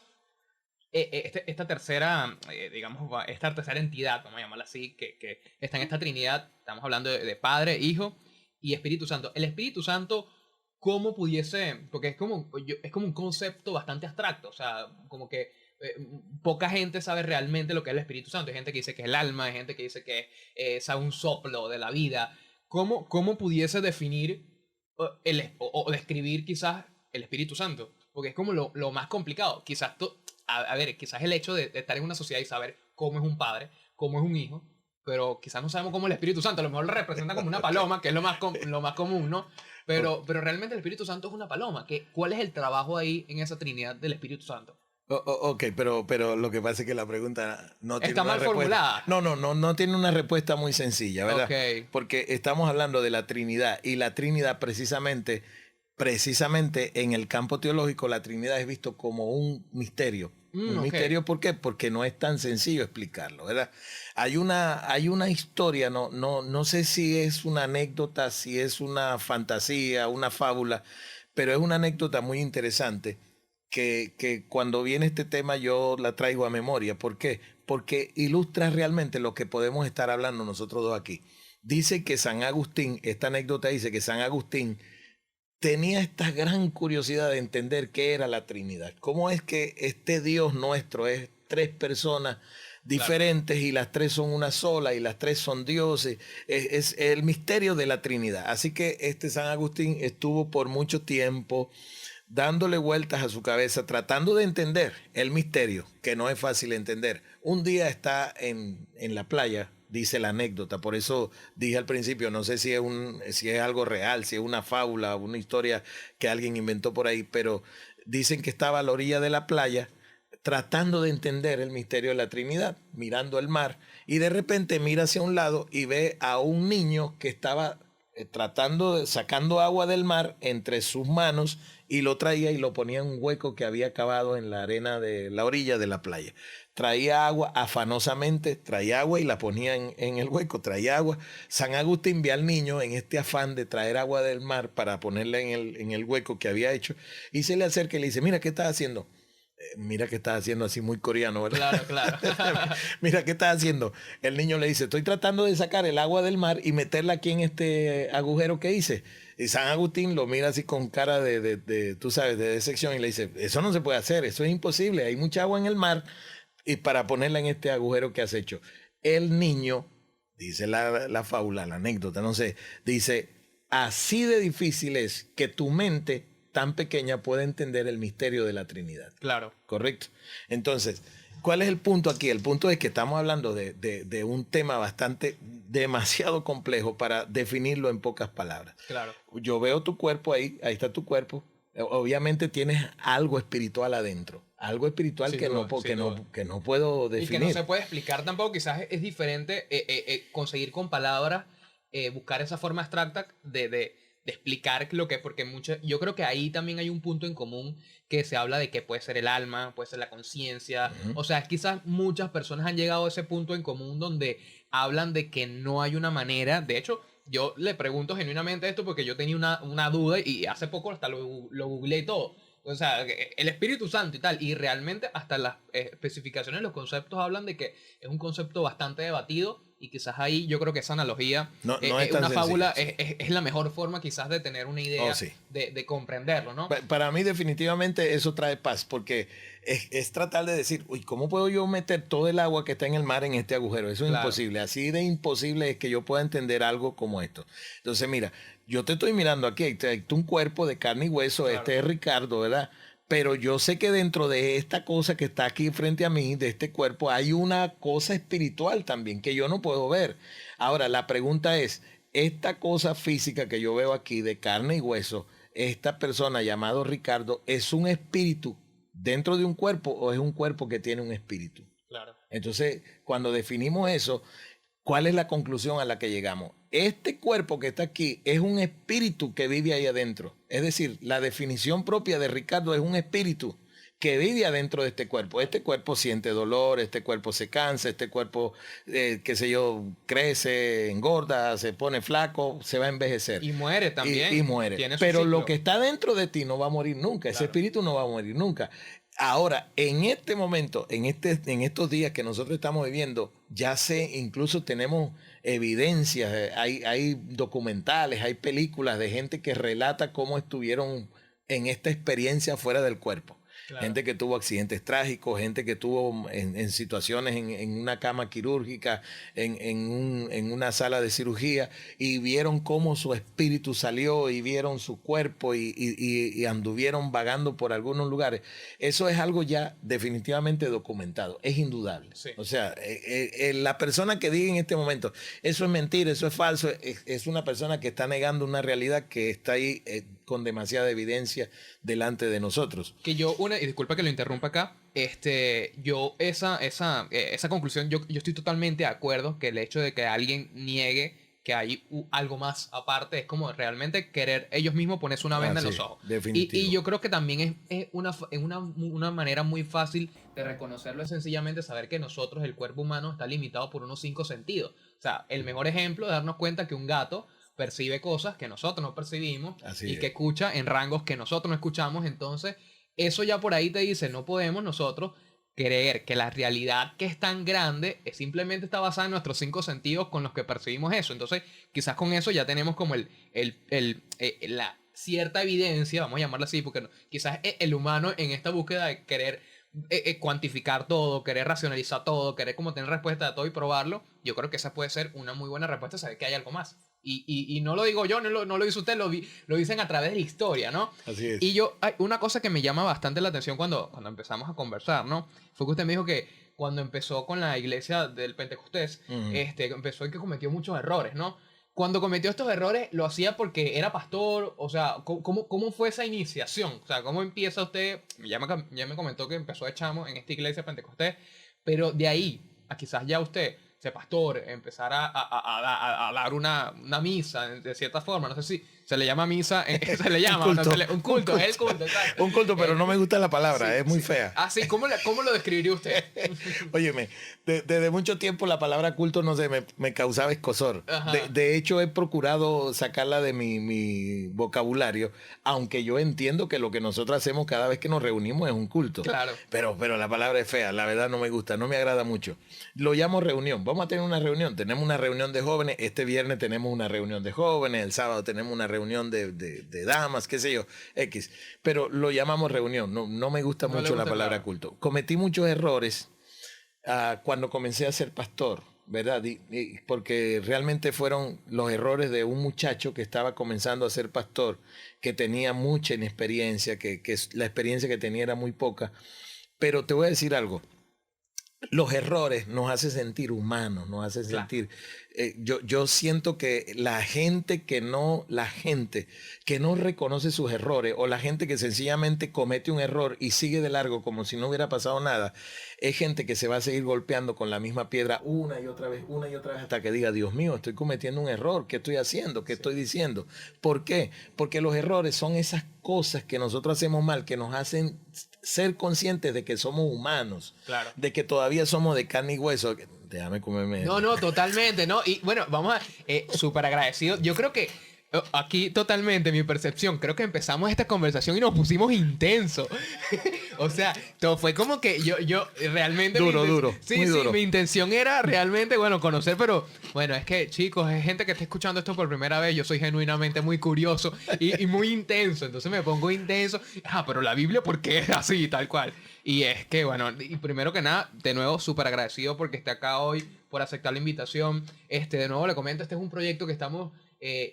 esta tercera, digamos, esta tercera entidad, vamos a llamarla así, que está en esta Trinidad, estamos hablando de Padre, Hijo y Espíritu Santo. El Espíritu Santo, ¿cómo pudiese? Porque es como un concepto bastante abstracto, o sea, como que poca gente sabe realmente lo que es el Espíritu Santo. Hay gente que dice que es el alma, hay gente que dice que es un soplo de la vida. ¿Cómo pudiese definir o describir quizás el Espíritu Santo? Porque es como lo más complicado. Quizás a ver, quizás el hecho de estar en una sociedad y saber cómo es un padre, cómo es un hijo, pero quizás no sabemos cómo es el Espíritu Santo. A lo mejor lo representa como una paloma, que es lo más común, ¿no? Pero realmente el Espíritu Santo es una paloma. ¿Cuál es el trabajo ahí en esa Trinidad del Espíritu Santo? Ok, pero lo que pasa es que la pregunta no tiene Está una mal respuesta. formulada. No tiene una respuesta muy sencilla, ¿verdad? Ok. Porque estamos hablando de la Trinidad y la Trinidad precisamente en el campo teológico, la Trinidad es visto como un misterio. Un Ok. misterio, ¿por qué? Porque no es tan sencillo explicarlo, ¿verdad? Hay una historia, no sé si es una anécdota, si es una fantasía, una fábula, pero es una anécdota muy interesante que cuando viene este tema yo la traigo a memoria. ¿Por qué? Porque ilustra realmente lo que podemos estar hablando nosotros dos aquí. Dice que San Agustín, esta anécdota dice que San Agustín tenía esta gran curiosidad de entender qué era la Trinidad. ¿Cómo es que este Dios nuestro es tres personas diferentes y las tres son una sola y las tres son dioses? Es el misterio de la Trinidad. Así que este San Agustín estuvo por mucho tiempo dándole vueltas a su cabeza, tratando de entender el misterio, que no es fácil entender. Un día está en la playa, dice la anécdota, por eso dije al principio, no sé si es algo real, si es una fábula, una historia que alguien inventó por ahí, pero dicen que estaba a la orilla de la playa tratando de entender el misterio de la Trinidad, mirando el mar, y de repente mira hacia un lado y ve a un niño que estaba sacando agua del mar entre sus manos y lo traía y lo ponía en un hueco que había cavado en la arena de la orilla de la playa. Traía agua afanosamente, traía agua y la ponía en el hueco, traía agua. San Agustín ve al niño en este afán de traer agua del mar para ponerla en el hueco que había hecho y se le acerca y le dice, mira, ¿qué estás haciendo? Mira qué estás haciendo, así muy coreano, ¿verdad? Claro, claro. Mira qué estás haciendo. El niño le dice, estoy tratando de sacar el agua del mar y meterla aquí en este agujero que hice. Y San Agustín lo mira así con cara tú sabes, de decepción y le dice, eso no se puede hacer, eso es imposible, hay mucha agua en el mar y para ponerla en este agujero que has hecho. El niño, dice la fábula, la anécdota, no sé, dice, así de difícil es que tu mente tan pequeña puede entender el misterio de la Trinidad. Claro. Correcto. Entonces, ¿cuál es el punto aquí? El punto es que estamos hablando de un tema demasiado complejo para definirlo en pocas palabras. Claro. Yo veo tu cuerpo ahí está tu cuerpo. Obviamente tienes algo espiritual adentro. Algo espiritual que no puedo definir. Y que no se puede explicar tampoco. Quizás es diferente conseguir con palabras, buscar esa forma abstracta de explicar lo que es, porque yo creo que ahí también hay un punto en común que se habla de que puede ser el alma, puede ser la conciencia, o sea, quizás muchas personas han llegado a ese punto en común donde hablan de que no hay una manera, de hecho, yo le pregunto genuinamente esto porque yo tenía una duda y hace poco hasta lo googleé y todo. O sea, el Espíritu Santo y tal, y realmente hasta las especificaciones, los conceptos hablan de que es un concepto bastante debatido y quizás ahí yo creo que esa analogía, no es una fábula, sí. es la mejor forma quizás de tener una idea sí. de comprenderlo, ¿no? Para mí definitivamente eso trae paz, porque es tratar de decir, uy, ¿cómo puedo yo meter todo el agua que está en el mar en este agujero? Eso es imposible, así de imposible es que yo pueda entender algo como esto. Entonces, mira, yo te estoy mirando aquí, hay un cuerpo de carne y hueso, este es Ricardo, ¿verdad? Pero yo sé que dentro de esta cosa que está aquí frente a mí, de este cuerpo, hay una cosa espiritual también que yo no puedo ver. Ahora, la pregunta es, esta cosa física que yo veo aquí de carne y hueso, esta persona llamado Ricardo, ¿es un espíritu dentro de un cuerpo o es un cuerpo que tiene un espíritu? Claro. Entonces, cuando definimos eso, ¿cuál es la conclusión a la que llegamos? Este cuerpo que está aquí es un espíritu que vive ahí adentro. Es decir, la definición propia de Ricardo es un espíritu que vive adentro de este cuerpo. Este cuerpo siente dolor, este cuerpo se cansa, este cuerpo, qué sé yo, crece, engorda, se pone flaco, se va a envejecer. Y muere también. Y muere. Pero lo que está dentro de ti no va a morir nunca. Ese espíritu no va a morir nunca. Ahora, en este momento, en estos días que nosotros estamos viviendo, incluso tenemos evidencias, hay documentales, hay películas de gente que relata cómo estuvieron en esta experiencia fuera del cuerpo. Claro. Gente que tuvo accidentes trágicos, gente que tuvo en situaciones en una cama quirúrgica, en una sala de cirugía, y vieron cómo su espíritu salió y vieron su cuerpo y anduvieron vagando por algunos lugares. Eso es algo ya definitivamente documentado, es indudable. Sí. O sea, la persona que diga en este momento, eso es mentira, eso es falso, es una persona que está negando una realidad que está ahí con demasiada evidencia delante de nosotros. Que yo, y disculpa que lo interrumpa acá, yo esa conclusión, yo estoy totalmente de acuerdo que el hecho de que alguien niegue que hay algo más aparte es como realmente querer ellos mismos ponerse una venda en los ojos. Definitivo. Y yo creo que también es una manera muy fácil de reconocerlo, es sencillamente saber que nosotros, el cuerpo humano, está limitado por unos 5 sentidos. O sea, el mejor ejemplo es darnos cuenta que un gato percibe cosas que nosotros no percibimos que escucha en rangos que nosotros no escuchamos. Entonces, eso ya por ahí te dice, no podemos nosotros creer que la realidad que es tan grande es simplemente está basada en nuestros 5 sentidos con los que percibimos eso. Entonces, quizás con eso ya tenemos como la cierta evidencia, vamos a llamarla así, porque quizás el humano en esta búsqueda de querer cuantificar todo, querer racionalizar todo, querer como tener respuesta a todo y probarlo, yo creo que esa puede ser una muy buena respuesta, saber que hay algo más. Y no lo digo yo, no lo dice usted, lo dicen a través de la historia, ¿no? Así es. Y hay una cosa que me llama bastante la atención cuando empezamos a conversar, ¿no? Fue que usted me dijo que cuando empezó con la iglesia del Pentecostés, empezó y que cometió muchos errores, ¿no? Cuando cometió estos errores, ¿lo hacía porque era pastor? O sea, ¿cómo fue esa iniciación? O sea, ¿cómo empieza usted? Ya me comentó que empezó de chamo en esta iglesia Pentecostés, pero de ahí a quizás ya usted, ser pastor, empezar a dar una misa, de cierta forma. No sé si se le llama misa, se le llama un culto, un culto, es el culto, exacto. Un culto, pero no me gusta la palabra, Sí, es muy sí. fea. Ah, sí, ¿cómo lo describiría usted? Óyeme, desde mucho tiempo la palabra culto, no sé, me causaba escozor. De hecho, he procurado sacarla de mi vocabulario, aunque yo entiendo que lo que nosotros hacemos cada vez que nos reunimos es un culto. Claro. Pero la palabra es fea, la verdad no me gusta, no me agrada mucho. Lo llamo reunión. Vamos a tener una reunión. Tenemos una reunión de jóvenes. Este viernes tenemos una reunión de jóvenes. El sábado tenemos una reunión de damas, qué sé yo, X. Pero lo llamamos reunión. No me gusta mucho la palabra culto. Cometí muchos errores cuando comencé a ser pastor, ¿verdad? Porque realmente fueron los errores de un muchacho que estaba comenzando a ser pastor, que tenía mucha inexperiencia, que la experiencia que tenía era muy poca. Pero te voy a decir algo. Los errores nos hacen sentir humanos, nos hacen sentir... Yo siento que la gente que no reconoce sus errores, o la gente que sencillamente comete un error y sigue de largo como si no hubiera pasado nada, es gente que se va a seguir golpeando con la misma piedra una y otra vez, hasta que diga, Dios mío, estoy cometiendo un error, ¿qué estoy haciendo? ¿Qué estoy diciendo? ¿Por qué? Porque los errores son esas cosas que nosotros hacemos mal, que nos hacen ser conscientes de que somos humanos, Claro. de que todavía somos de carne y hueso. Déjame comerme. No, totalmente, ¿no? Y bueno, vamos súper agradecido. Yo creo que aquí totalmente mi percepción, creo que empezamos esta conversación y nos pusimos intenso. O sea, todo fue como que yo realmente... Duro. Sí, muy duro. Mi intención era realmente, bueno, conocer, pero bueno, es que chicos, es gente que está escuchando esto por primera vez, yo soy genuinamente muy curioso y muy intenso, entonces me pongo intenso. Pero la Biblia, ¿por qué es así, tal cual? Y es que, bueno, y primero que nada, de nuevo, súper agradecido porque esté acá hoy, por aceptar la invitación. De nuevo le comento, este es un proyecto que estamos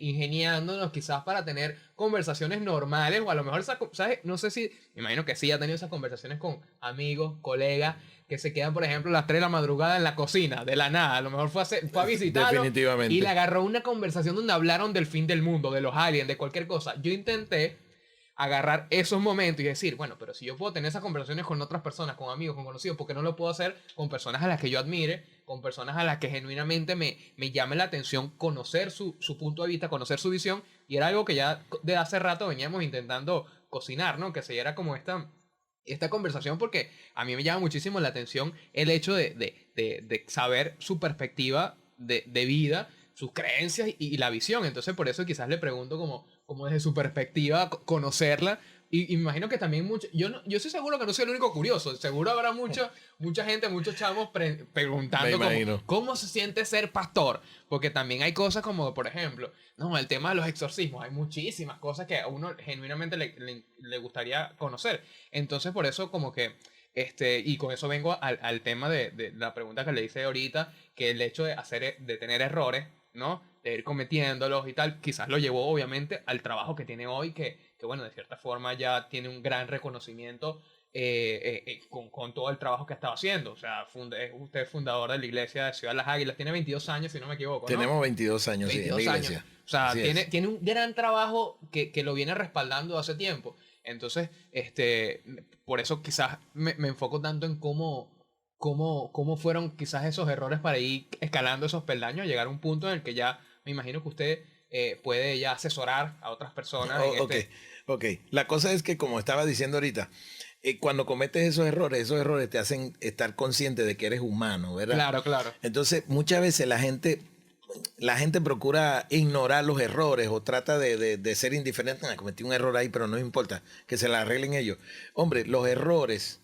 ingeniándonos quizás para tener conversaciones normales, o a lo mejor, ¿sabes? No sé si, me imagino que sí, ha tenido esas conversaciones con amigos, colegas, que se quedan, por ejemplo, a las 3 de la madrugada en la cocina, de la nada. A lo mejor fue a visitarlo. Definitivamente. Y le agarró una conversación donde hablaron del fin del mundo, de los aliens, de cualquier cosa. Yo intenté agarrar esos momentos y decir, bueno, pero si yo puedo tener esas conversaciones con otras personas, con amigos, con conocidos, ¿por qué no lo puedo hacer con personas a las que yo admire, con personas a las que genuinamente me llame la atención conocer su punto de vista, conocer su visión? Y era algo que ya de hace rato veníamos intentando cocinar, ¿no? Que se diera como esta conversación, porque a mí me llama muchísimo la atención el hecho de saber su perspectiva de vida, sus creencias y la visión. Entonces por eso quizás le pregunto como desde su perspectiva conocerla, y me imagino que también yo estoy seguro que no soy el único curioso, seguro habrá mucha gente, muchos chavos preguntando cómo se siente ser pastor, porque también hay cosas como, por ejemplo, el tema de los exorcismos, hay muchísimas cosas que a uno genuinamente le gustaría conocer. Entonces por eso como que y con eso vengo al tema de la pregunta que le hice ahorita, que el hecho de tener errores, ¿no? De ir cometiéndolos y tal, quizás lo llevó obviamente al trabajo que tiene hoy, que bueno, de cierta forma ya tiene un gran reconocimiento con todo el trabajo que estaba haciendo. O sea, usted es fundador de la iglesia de Ciudad de las Águilas, tiene 22 años si no me equivoco, ¿no? Tenemos 22 años, 22 sí, en la años. iglesia. O sea, Así tiene un gran trabajo que lo viene respaldando hace tiempo. Entonces, por eso quizás me enfoco tanto en cómo fueron quizás esos errores para ir escalando esos peldaños, llegar a un punto en el que ya me imagino que usted puede ya asesorar a otras personas. Ok. La cosa es que, como estaba diciendo ahorita, cuando cometes esos errores te hacen estar consciente de que eres humano, ¿verdad? Claro. Entonces, muchas veces la gente la gente procura ignorar los errores o trata de ser indiferente. Cometí un error ahí, pero no importa, que se la arreglen ellos. Hombre, los errores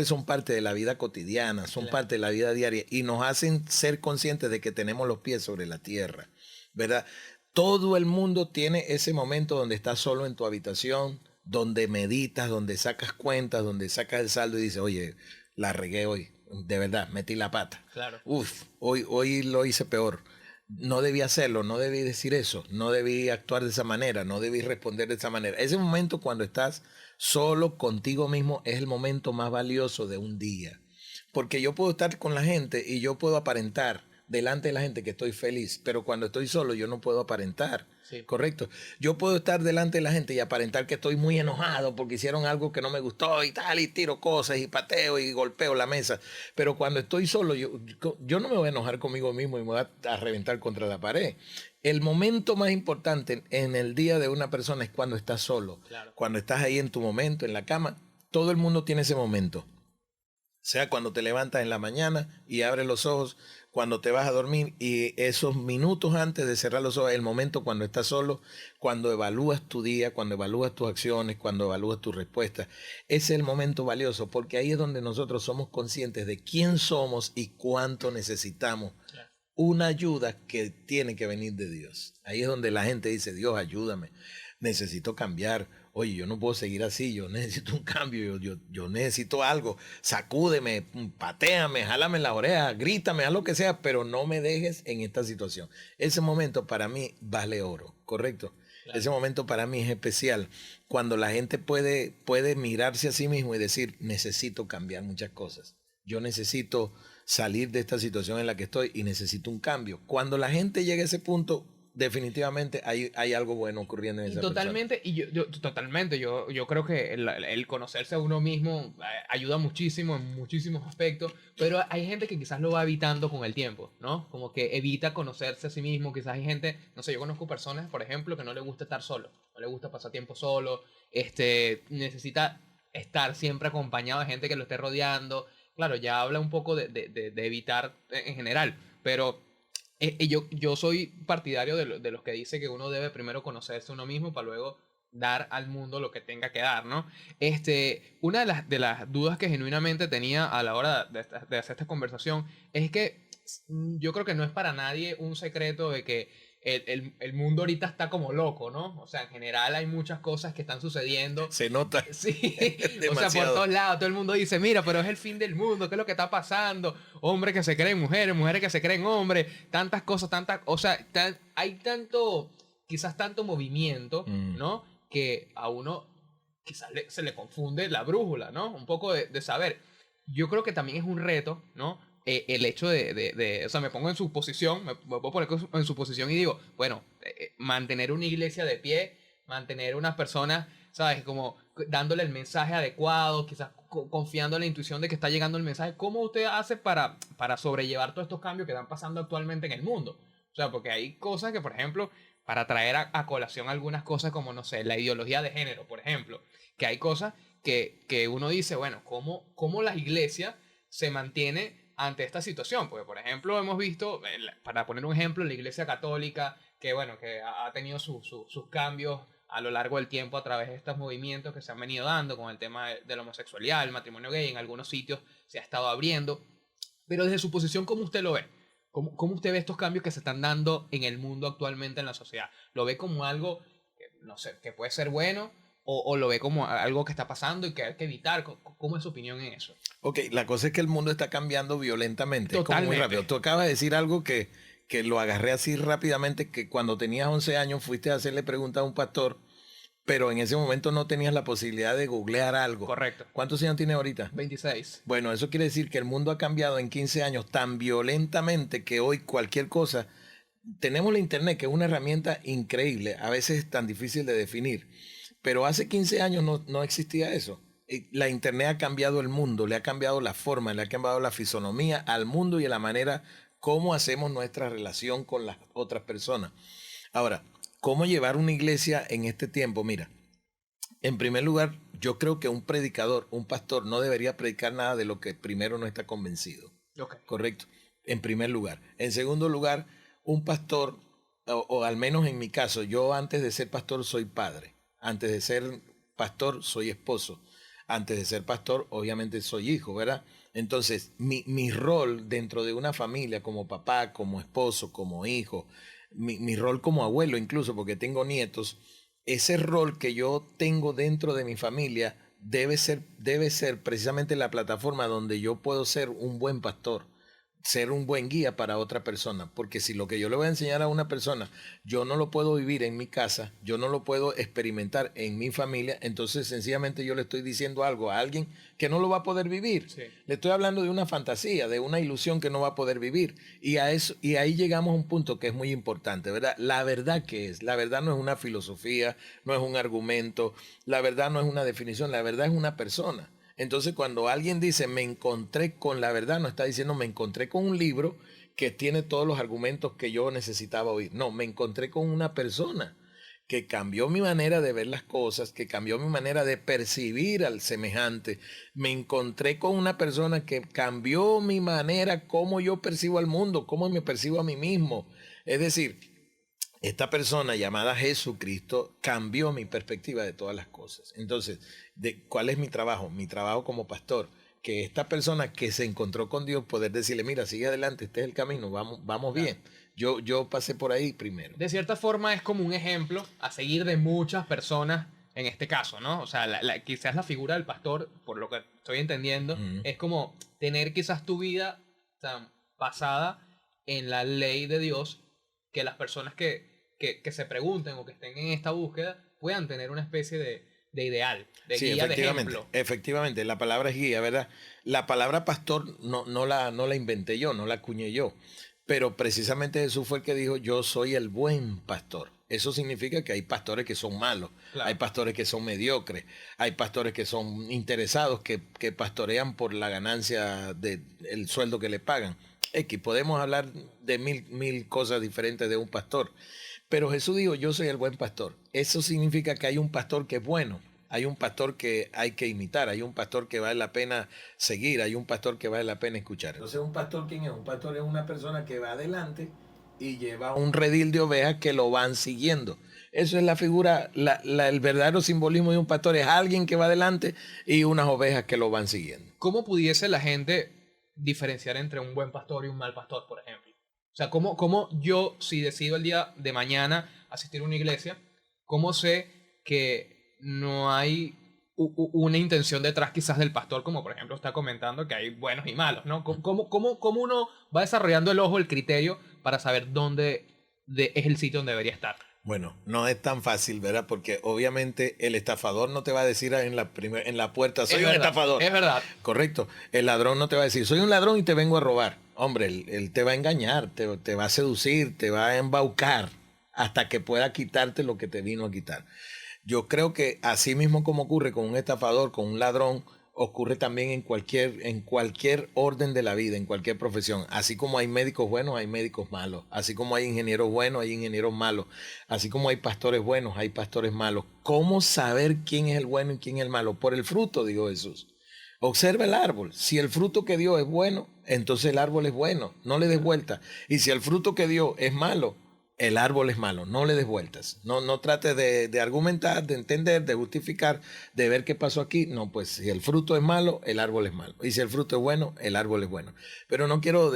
son parte de la vida cotidiana, son parte de la vida diaria y nos hacen ser conscientes de que tenemos los pies sobre la tierra, ¿verdad? Todo el mundo tiene ese momento donde estás solo en tu habitación, donde meditas, donde sacas cuentas, donde sacas el saldo y dices, oye, la regué hoy, de verdad, metí la pata. Claro. Uf, hoy lo hice peor. No debí hacerlo, no debí decir eso, no debí actuar de esa manera, no debí responder de esa manera. Ese momento cuando estás solo contigo mismo es el momento más valioso de un día. Porque yo puedo estar con la gente y yo puedo aparentar delante de la gente que estoy feliz, pero cuando estoy solo yo no puedo aparentar. Sí. Correcto. Yo puedo estar delante de la gente y aparentar que estoy muy enojado porque hicieron algo que no me gustó y tal, y tiro cosas y pateo y golpeo la mesa. Pero cuando estoy solo, yo no me voy a enojar conmigo mismo y me voy a reventar contra la pared. El momento más importante en el día de una persona es cuando estás solo. Claro. Cuando estás ahí en tu momento, en la cama. Todo el mundo tiene ese momento. Sea cuando te levantas en la mañana y abres los ojos, cuando te vas a dormir y esos minutos antes de cerrar los ojos, el momento cuando estás solo, cuando evalúas tu día, cuando evalúas tus acciones, cuando evalúas tus respuestas. Ese es el momento valioso porque ahí es donde nosotros somos conscientes de quién somos y cuánto necesitamos. Claro. Una ayuda que tiene que venir de Dios. Ahí es donde la gente dice, Dios, ayúdame, necesito cambiar. Oye, yo no puedo seguir así, yo necesito un cambio, yo necesito algo. Sacúdeme, patéame, jálame las orejas, grítame, haz lo que sea, pero no me dejes en esta situación. Ese momento para mí vale oro, ¿correcto? Claro. Ese momento para mí es especial. Cuando la gente puede mirarse a sí mismo y decir, necesito cambiar muchas cosas. Yo necesito salir de esta situación en la que estoy y necesito un cambio. Cuando la gente llega a ese punto, definitivamente hay algo bueno ocurriendo en esa totalmente, persona. Yo creo que el conocerse a uno mismo ayuda muchísimo en muchísimos aspectos, pero hay gente que quizás lo va evitando con el tiempo, ¿no? Como que evita conocerse a sí mismo. Quizás hay gente, no sé, yo conozco personas, por ejemplo, que no le gusta estar solo, no le gusta pasar tiempo solo, necesita estar siempre acompañado de gente que lo esté rodeando. Claro, ya habla un poco de evitar en general, pero yo soy partidario de los que dice que uno debe primero conocerse a uno mismo para luego dar al mundo lo que tenga que dar, ¿no? Una de las dudas que genuinamente tenía a la hora de hacer esta conversación es que yo creo que no es para nadie un secreto de que el mundo ahorita está como loco, ¿no? O sea, en general hay muchas cosas que están sucediendo. Se nota. Sí, o sea, por todos lados todo el mundo dice, mira, pero es el fin del mundo, ¿qué es lo que está pasando? Hombres que se creen mujeres, mujeres que se creen hombres, tantas cosas, o sea, hay tanto, quizás tanto movimiento, ¿no? Que a uno quizás se le confunde la brújula, ¿no? Un poco de saber. Yo creo que también es un reto, ¿no? El hecho o sea, me pongo en su posición, me puedo poner en su posición y digo, bueno, mantener una iglesia de pie, mantener unas personas, ¿sabes? Como dándole el mensaje adecuado, quizás confiando en la intuición de que está llegando el mensaje. ¿Cómo usted hace para sobrellevar todos estos cambios que están pasando actualmente en el mundo? O sea, porque hay cosas que, por ejemplo, para traer a colación algunas cosas como, no sé, la ideología de género, por ejemplo, que hay cosas que uno dice, bueno, ¿cómo la iglesia se mantiene ante esta situación? Porque, por ejemplo, hemos visto, para poner un ejemplo, la Iglesia Católica, que bueno, que ha tenido sus cambios a lo largo del tiempo a través de estos movimientos que se han venido dando con el tema de la homosexualidad, el matrimonio gay, en algunos sitios se ha estado abriendo. Pero desde su posición, ¿cómo usted lo ve? ¿Cómo usted ve estos cambios que se están dando en el mundo actualmente en la sociedad? ¿Lo ve como algo que, no sé, que puede ser bueno? ¿O lo ve como algo que está pasando y que hay que evitar? ¿Cómo es su opinión en eso? Ok, la cosa es que el mundo está cambiando violentamente. Totalmente. Es como muy rápido. Tú acabas de decir algo que lo agarré así rápidamente, que cuando tenías 11 años fuiste a hacerle preguntas a un pastor, pero en ese momento no tenías la posibilidad de googlear algo. Correcto. ¿Cuántos años tienes ahorita? 26. Bueno, eso quiere decir que el mundo ha cambiado en 15 años tan violentamente que hoy cualquier cosa... Tenemos la internet, que es una herramienta increíble, a veces es tan difícil de definir, pero hace 15 años no existía eso. La internet ha cambiado el mundo, le ha cambiado la forma, le ha cambiado la fisonomía al mundo y a la manera como hacemos nuestra relación con las otras personas. Ahora, ¿cómo llevar una iglesia en este tiempo? Mira, en primer lugar, yo creo que un predicador, un pastor, no debería predicar nada de lo que primero no está convencido. Okay. Correcto. En primer lugar. En segundo lugar, un pastor, o al menos en mi caso, yo antes de ser pastor soy padre, antes de ser pastor soy esposo, antes de ser pastor obviamente soy hijo, ¿verdad? Entonces mi rol dentro de una familia como papá, como esposo, como hijo, mi rol como abuelo incluso porque tengo nietos, ese rol que yo tengo dentro de mi familia debe ser precisamente la plataforma donde yo puedo ser un buen pastor, ser un buen guía para otra persona, porque si lo que yo le voy a enseñar a una persona, yo no lo puedo vivir en mi casa, yo no lo puedo experimentar en mi familia, entonces sencillamente yo le estoy diciendo algo a alguien que no lo va a poder vivir. Sí. Le estoy hablando de una fantasía, de una ilusión que no va a poder vivir. Y a eso, y ahí llegamos a un punto que es muy importante, ¿verdad? La verdad que es, la verdad no es una filosofía, no es un argumento, la verdad no es una definición, la verdad es una persona. Entonces, cuando alguien dice me encontré con la verdad, no está diciendo me encontré con un libro que tiene todos los argumentos que yo necesitaba oír. No, me encontré con una persona que cambió mi manera de ver las cosas, que cambió mi manera de percibir al semejante. Me encontré con una persona que cambió mi manera, cómo yo percibo al mundo, cómo me percibo a mí mismo. Es decir, esta persona llamada Jesucristo cambió mi perspectiva de todas las cosas. Entonces, ¿cuál es mi trabajo? Mi trabajo como pastor, que esta persona que se encontró con Dios, poder decirle, mira, sigue adelante, este es el camino, vamos Claro. bien. Yo pasé por ahí primero. De cierta forma es como un ejemplo a seguir de muchas personas en este caso, ¿no? O sea, quizás la figura del pastor, por lo que estoy entendiendo, es como tener quizás tu vida tan basada en la ley de Dios, que las personas que se pregunten o que estén en esta búsqueda puedan tener una especie de ideal, de Sí, guía, de ejemplo. efectivamente, la palabra es guía, ¿verdad? La palabra pastor no la inventé yo, no la acuñé yo, pero precisamente Jesús fue el que dijo, yo soy el buen pastor. Eso significa que hay pastores que son malos, Claro. hay pastores que son mediocres, hay pastores que son interesados, que pastorean por la ganancia del sueldo que le pagan. X, podemos hablar de mil cosas diferentes de un pastor. Pero Jesús dijo, yo soy el buen pastor. Eso significa que hay un pastor que es bueno, hay un pastor que hay que imitar, hay un pastor que vale la pena seguir, hay un pastor que vale la pena escuchar. Entonces, ¿un pastor quién es? Un pastor es una persona que va adelante y lleva un redil de ovejas que lo van siguiendo. Eso es la figura, el verdadero simbolismo de un pastor es alguien que va adelante y unas ovejas que lo van siguiendo. ¿Cómo pudiese la gente diferenciar entre un buen pastor y un mal pastor, por ejemplo? O sea, ¿cómo yo, si decido el día de mañana asistir a una iglesia, cómo sé que no hay una intención detrás quizás del pastor, como por ejemplo está comentando que hay buenos y malos, ¿no? ¿Cómo uno va desarrollando el ojo, el criterio para saber dónde es el sitio donde debería estar? Bueno, no es tan fácil, ¿verdad? Porque obviamente el estafador no te va a decir en la puerta, soy un estafador. Es verdad. Correcto. El ladrón no te va a decir, soy un ladrón y te vengo a robar. Hombre, él te va a engañar, te va a seducir, te va a embaucar hasta que pueda quitarte lo que te vino a quitar. Yo creo que así mismo como ocurre con un estafador, con un ladrón, ocurre también en cualquier orden de la vida, en cualquier profesión. Así como hay médicos buenos, hay médicos malos. Así como hay ingenieros buenos, hay ingenieros malos. Así como hay pastores buenos, hay pastores malos. ¿Cómo saber quién es el bueno y quién es el malo? Por el fruto, dijo Jesús. Observa el árbol. Si el fruto que dio es bueno, entonces el árbol es bueno. No le des vuelta. Y si el fruto que dio es malo, el árbol es malo, no le des vueltas. No trates de argumentar, de entender, de justificar, de ver qué pasó aquí. No, pues si el fruto es malo, el árbol es malo. Y si el fruto es bueno, el árbol es bueno. Pero no quiero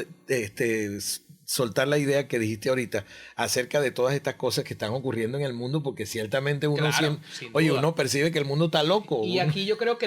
soltar la idea que dijiste ahorita acerca de todas estas cosas que están ocurriendo en el mundo, porque ciertamente uno Claro, uno percibe que el mundo está loco. Y aquí yo creo que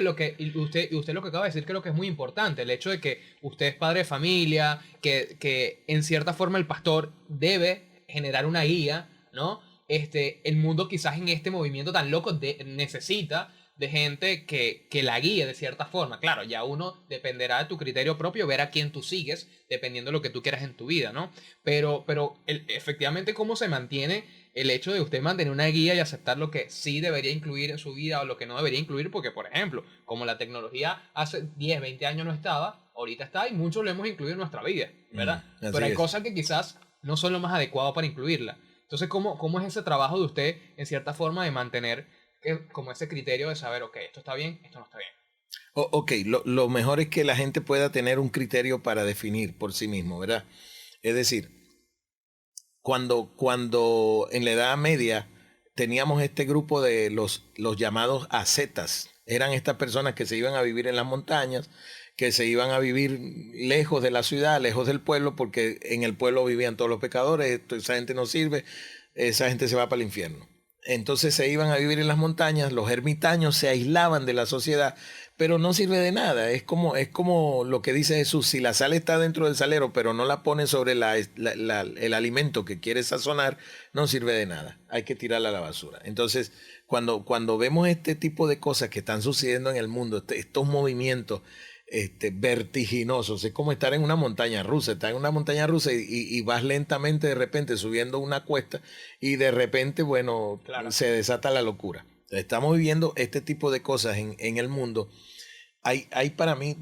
usted lo que acaba de decir creo que es muy importante, el hecho de que usted es padre de familia, que en cierta forma el pastor debe generar una guía, ¿no? El mundo quizás en este movimiento tan loco necesita de gente que la guíe de cierta forma. Claro, ya uno dependerá de tu criterio propio, ver a quién tú sigues, dependiendo de lo que tú quieras en tu vida, ¿no? Pero efectivamente, ¿cómo se mantiene el hecho de usted mantener una guía y aceptar lo que sí debería incluir en su vida o lo que no debería incluir? Porque, por ejemplo, como la tecnología hace 10, 20 años no estaba, ahorita está y muchos lo hemos incluido en nuestra vida, ¿verdad? Pero hay cosas que quizás no son lo más adecuado para incluirla. Entonces, ¿cómo es ese trabajo de usted, en cierta forma, de mantener como ese criterio de saber, ok, esto está bien, esto no está bien? Ok, lo mejor es que la gente pueda tener un criterio para definir por sí mismo, ¿verdad? Es decir, cuando en la Edad Media teníamos este grupo de los llamados ascetas. Eran estas personas que se iban a vivir en las montañas, que se iban a vivir lejos de la ciudad, lejos del pueblo, porque en el pueblo vivían todos los pecadores, esa gente no sirve, esa gente se va para el infierno. Entonces se iban a vivir en las montañas, los ermitaños se aislaban de la sociedad, pero no sirve de nada. Es como lo que dice Jesús: si la sal está dentro del salero, pero no la pone sobre el alimento que quiere sazonar, no sirve de nada. Hay que tirarla a la basura. Entonces, cuando vemos este tipo de cosas que están sucediendo en el mundo, estos movimientos vertiginosos, es como estar en una montaña rusa. Estás en una montaña rusa y vas lentamente de repente subiendo una cuesta y de repente, bueno, claro, se desata la locura. Estamos viviendo este tipo de cosas en el mundo. Hay para mí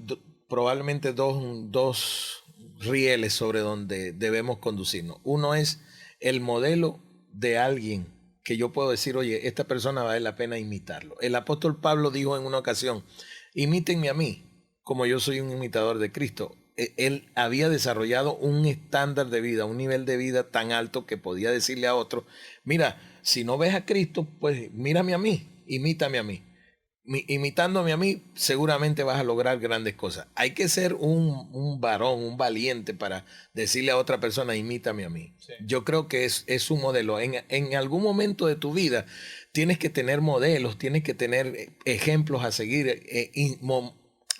probablemente dos rieles sobre donde debemos conducirnos. Uno es el modelo de alguien que yo puedo decir: oye, esta persona vale la pena imitarlo. El apóstol Pablo dijo en una ocasión: imítenme a mí, como yo soy un imitador de Cristo. Él había desarrollado un estándar de vida, un nivel de vida tan alto que podía decirle a otro: mira, si no ves a Cristo, pues mírame a mí, imítame a mí. Imitándome a mí, seguramente vas a lograr grandes cosas. Hay que ser un varón, un valiente para decirle a otra persona: imítame a mí. Sí. Yo creo que es un modelo. En algún momento de tu vida tienes que tener modelos, tienes que tener ejemplos a seguir,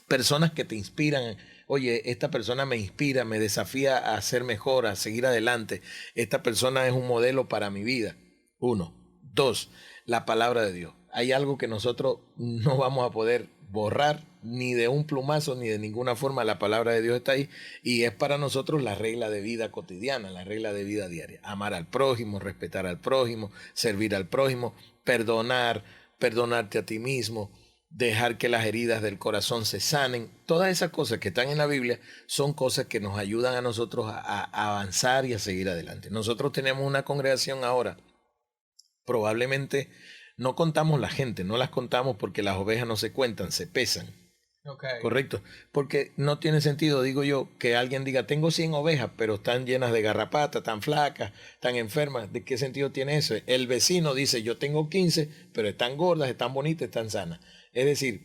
personas que te inspiran. Oye, esta persona me inspira, me desafía a ser mejor, a seguir adelante. Esta persona es un modelo para mi vida. 1. 2. La palabra de Dios. Hay algo que nosotros no vamos a poder borrar ni de un plumazo ni de ninguna forma. La palabra de Dios está ahí y es para nosotros la regla de vida cotidiana, la regla de vida diaria. Amar al prójimo, respetar al prójimo, servir al prójimo, perdonarte a ti mismo, dejar que las heridas del corazón se sanen. Todas esas cosas que están en la Biblia son cosas que nos ayudan a nosotros a avanzar y a seguir adelante. Nosotros tenemos una congregación ahora. Probablemente no contamos la gente, no las contamos porque las ovejas no se cuentan, se pesan. Okay. Correcto. Porque no tiene sentido, digo yo, que alguien diga: tengo 100 ovejas, pero están llenas de garrapatas, tan flacas, tan enfermas. ¿De qué sentido tiene eso? El vecino dice: yo tengo 15, pero están gordas, están bonitas, están sanas. Es decir,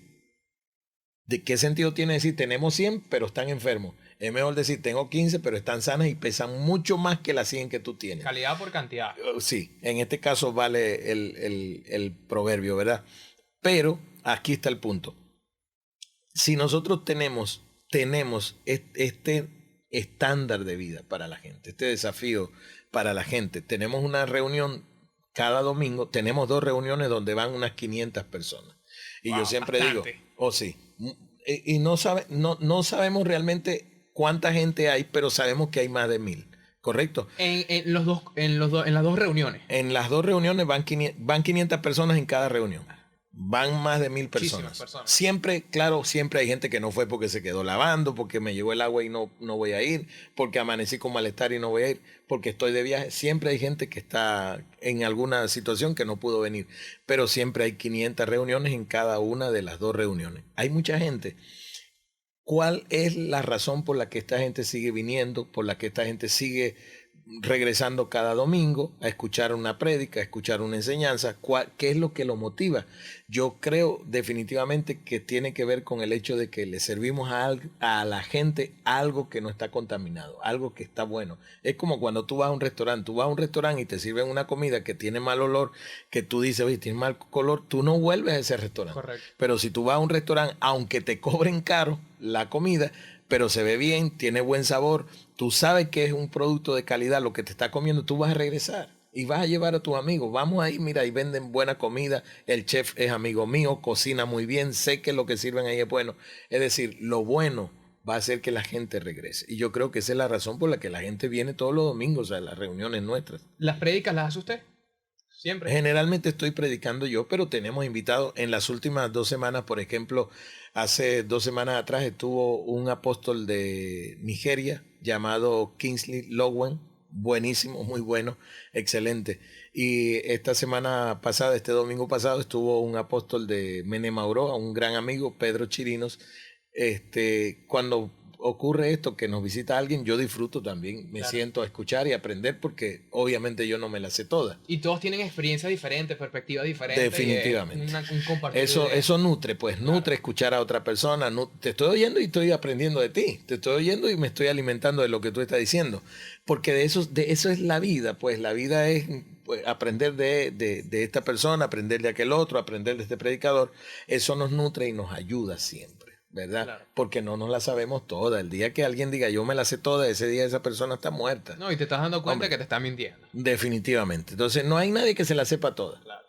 ¿de qué sentido tiene decir tenemos 100, pero están enfermos? Es mejor decir tengo 15, pero están sanas y pesan mucho más que las 100 que tú tienes. Calidad por cantidad. Sí, en este caso vale el proverbio, ¿verdad? Pero aquí está el punto. Si nosotros tenemos este estándar de vida para la gente, este desafío para la gente, tenemos una reunión cada domingo, tenemos 2 reuniones donde van unas 500 personas. Y wow, yo siempre bastante. Digo: oh sí, y no sabemos realmente cuánta gente hay, pero sabemos que hay más de 1000. ¿Correcto? En las dos reuniones. En las 2 reuniones van 500 personas en cada reunión. Van más de 1000 personas. Siempre, claro, siempre hay gente que no fue porque se quedó lavando, porque me llegó el agua y no voy a ir, porque amanecí con malestar y no voy a ir, porque estoy de viaje. Siempre hay gente que está en alguna situación que no pudo venir, pero siempre hay 500 reuniones en cada una de las 2 reuniones. Hay mucha gente. ¿Cuál es la razón por la que esta gente sigue viniendo, por la que esta gente sigue regresando cada domingo a escuchar una prédica, a escuchar una enseñanza? ¿Qué es lo que lo motiva? Yo creo definitivamente que tiene que ver con el hecho de que le servimos a la gente algo que no está contaminado, algo que está bueno. Es como cuando tú vas a un restaurante, y te sirven una comida que tiene mal olor, que tú dices: oye, tiene mal color, tú no vuelves a ese restaurante. Correcto. Pero si tú vas a un restaurante, aunque te cobren caro la comida, pero se ve bien, tiene buen sabor, tú sabes que es un producto de calidad lo que te está comiendo, tú vas a regresar y vas a llevar a tus amigos. Vamos ahí, mira, y venden buena comida, el chef es amigo mío, cocina muy bien, sé que lo que sirven ahí es bueno. Es decir, lo bueno va a hacer que la gente regrese. Y yo creo que esa es la razón por la que la gente viene todos los domingos a las reuniones nuestras. ¿Las prédicas las hace usted? Siempre. Generalmente estoy predicando yo, pero tenemos invitados. En las últimas 2 semanas, por ejemplo, hace 2 semanas atrás estuvo un apóstol de Nigeria llamado Kingsley Lowen. Buenísimo, muy bueno, excelente. Y esta semana pasada, este domingo pasado, estuvo un apóstol de Menemauro, un gran amigo, Pedro Chirinos. Cuando ocurre esto, que nos visita alguien, yo disfruto también. Me siento a escuchar y aprender porque obviamente yo no me la sé toda. Y todos tienen experiencias diferentes, perspectivas diferentes. Definitivamente. Y es un compartir Eso nutre, pues nutre escuchar a otra persona. Te estoy oyendo y estoy aprendiendo de ti. Te estoy oyendo y me estoy alimentando de lo que tú estás diciendo. Porque de eso es la vida, pues la vida es pues, aprender de esta persona, aprender de aquel otro, aprender de este predicador. Eso nos nutre y nos ayuda siempre. ¿Verdad? Claro. Porque no nos la sabemos toda. El día que alguien diga yo me la sé toda, ese día esa persona está muerta. No, y te estás dando cuenta que te está mintiendo. Definitivamente. Entonces no hay nadie que se la sepa toda. Claro.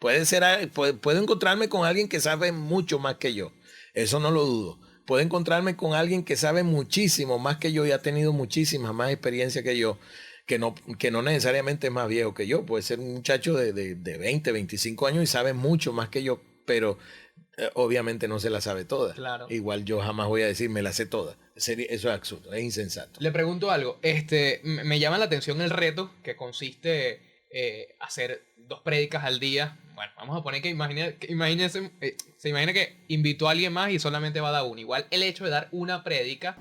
Puedo encontrarme con alguien que sabe mucho más que yo. Eso no lo dudo. Puedo encontrarme con alguien que sabe muchísimo más que yo y ha tenido muchísima más experiencia que yo, que no necesariamente es más viejo que yo. Puede ser un muchacho de 20, 25 años y sabe mucho más que yo, pero obviamente no se la sabe toda. Claro. Igual yo jamás voy a decir me la sé toda. Eso es absurdo, es insensato. Le pregunto algo. Me llama la atención el reto que consiste hacer 2 prédicas al día. Bueno, vamos a poner que se imagina que invitó a alguien más y solamente va a dar una. Igual el hecho de dar una prédica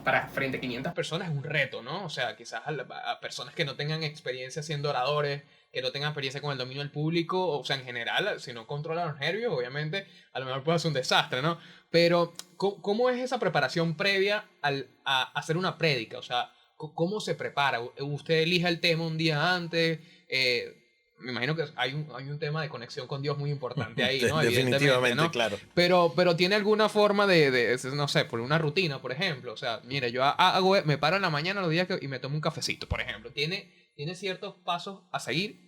para frente a 500 personas es un reto, ¿no? O sea, quizás a personas que no tengan experiencia siendo oradores, que no tengan experiencia con el dominio del público, o sea, en general, si no controlan los nervios, obviamente, a lo mejor puede ser un desastre, ¿no? Pero, ¿cómo es esa preparación previa a hacer una prédica? O sea, ¿cómo se prepara? ¿Usted elige el tema un día antes? Me imagino que hay un tema de conexión con Dios muy importante ahí, ¿no? Definitivamente, ¿no? claro. Pero ¿tiene alguna forma no sé, por una rutina, por ejemplo? O sea, mire, yo me paro en la mañana los días y me tomo un cafecito, por ejemplo. ¿Tiene ciertos pasos a seguir?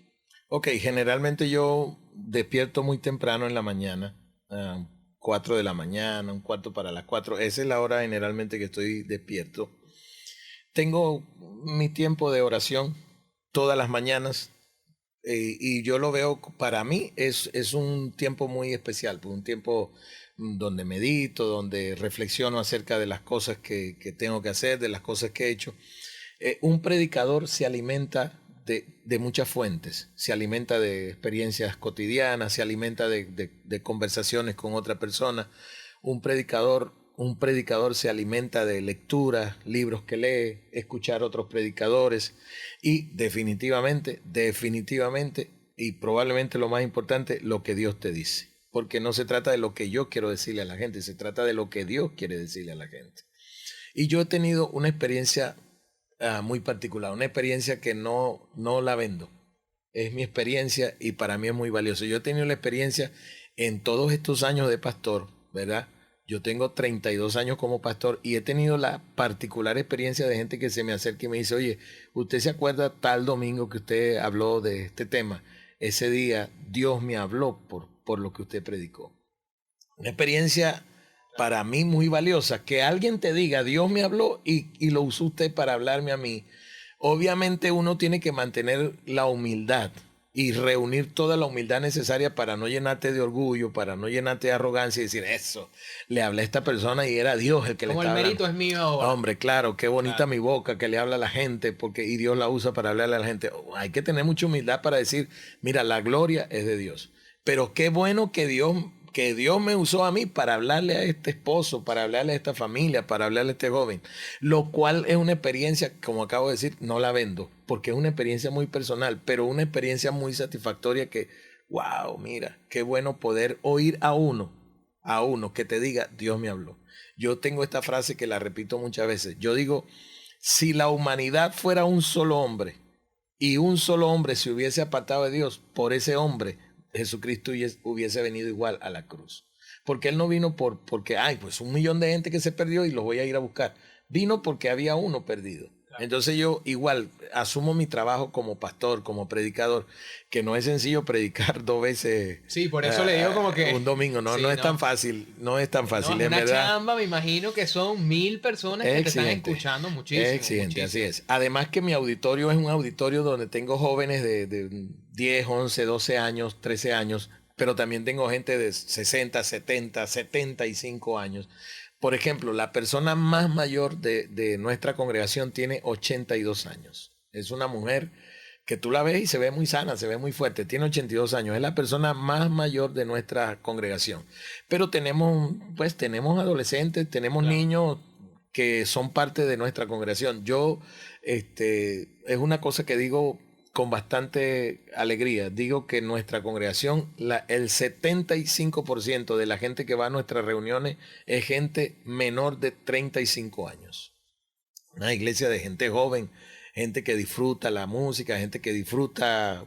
Ok, generalmente yo despierto muy temprano en la mañana, 4 de la mañana, un cuarto para las 4. Esa es la hora generalmente que estoy despierto. Tengo mi tiempo de oración todas las mañanas. Y yo lo veo, para mí es un tiempo muy especial, pues un tiempo donde medito, donde reflexiono acerca de las cosas que tengo que hacer, de las cosas que he hecho. Un predicador se alimenta de muchas fuentes, se alimenta de experiencias cotidianas, se alimenta de conversaciones con otra persona. Un predicador se alimenta de lecturas, libros que lee, escuchar otros predicadores y definitivamente, y probablemente lo más importante, lo que Dios te dice. Porque no se trata de lo que yo quiero decirle a la gente, se trata de lo que Dios quiere decirle a la gente. Y yo he tenido una experiencia muy particular, una experiencia que no la vendo. Es mi experiencia y para mí es muy valioso. Yo he tenido la experiencia en todos estos años de pastor, ¿verdad? Yo tengo 32 años como pastor y he tenido la particular experiencia de gente que se me acerca y me dice, oye, ¿usted se acuerda tal domingo que usted habló de este tema? Ese día Dios me habló por lo que usted predicó. Una experiencia para mí muy valiosa, que alguien te diga, Dios me habló y lo usó usted para hablarme a mí. Obviamente uno tiene que mantener la humildad y reunir toda la humildad necesaria para no llenarte de orgullo, para no llenarte de arrogancia y decir, eso, le hablé a esta persona y era Dios el que le estaba hablando. Como el mérito es mío ahora. Hombre, claro, qué bonita mi boca que le habla a la gente y Dios la usa para hablarle a la gente. Hay que tener mucha humildad para decir, mira, la gloria es de Dios. Pero qué bueno que Dios me usó a mí para hablarle a este esposo, para hablarle a esta familia, para hablarle a este joven. Lo cual es una experiencia, como acabo de decir, no la vendo, porque es una experiencia muy personal, pero una experiencia muy satisfactoria que, wow, mira, qué bueno poder oír a uno que te diga, Dios me habló. Yo tengo esta frase que la repito muchas veces. Yo digo, si la humanidad fuera un solo hombre y un solo hombre se hubiese apartado de Dios, por ese hombre Jesucristo hubiese venido igual a la cruz. Porque Él no vino porque hay pues 1 millón de gente que se perdió y los voy a ir a buscar. Vino porque había uno perdido. Claro. Entonces yo igual asumo mi trabajo como pastor, como predicador, que no es sencillo predicar 2 veces. Sí, por eso le digo como que... Un domingo, no es tan fácil, no es tan fácil. No, en una verdad, chamba, me imagino que son 1000 personas que te están escuchando muchísimo. Excelente, así es. Además que mi auditorio es un auditorio donde tengo jóvenes de 10, 11, 12 años, 13 años, pero también tengo gente de 60, 70, 75 años. Por ejemplo, la persona más mayor de nuestra congregación tiene 82 años. Es una mujer que tú la ves y se ve muy sana, se ve muy fuerte. Tiene 82 años. Es la persona más mayor de nuestra congregación. Pero tenemos adolescentes, tenemos niños que son parte de nuestra congregación. Yo, es una cosa que digo con bastante alegría. Digo que nuestra congregación, el 75% de la gente que va a nuestras reuniones es gente menor de 35 años. Una iglesia de gente joven, gente que disfruta la música, gente que disfruta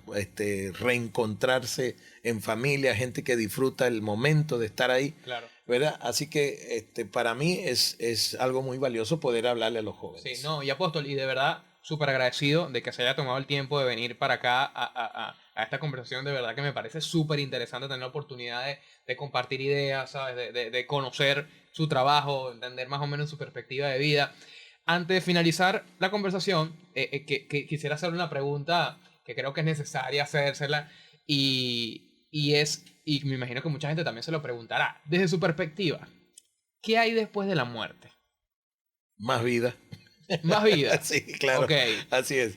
reencontrarse en familia, gente que disfruta el momento de estar ahí. Claro. ¿Verdad? Así que para mí es algo muy valioso poder hablarle a los jóvenes. Sí, no, y Apóstol, y de verdad súper agradecido de que se haya tomado el tiempo de venir para acá a esta conversación. De verdad que me parece súper interesante tener la oportunidad de compartir ideas, ¿sabes? De conocer su trabajo, entender más o menos su perspectiva de vida. Antes de finalizar la conversación, que quisiera hacerle una pregunta que creo que es necesaria hacérsela, y me imagino que mucha gente también se lo preguntará. Desde su perspectiva, ¿qué hay después de la muerte? Más vida. Más vida. Sí, claro. Okay. Así es.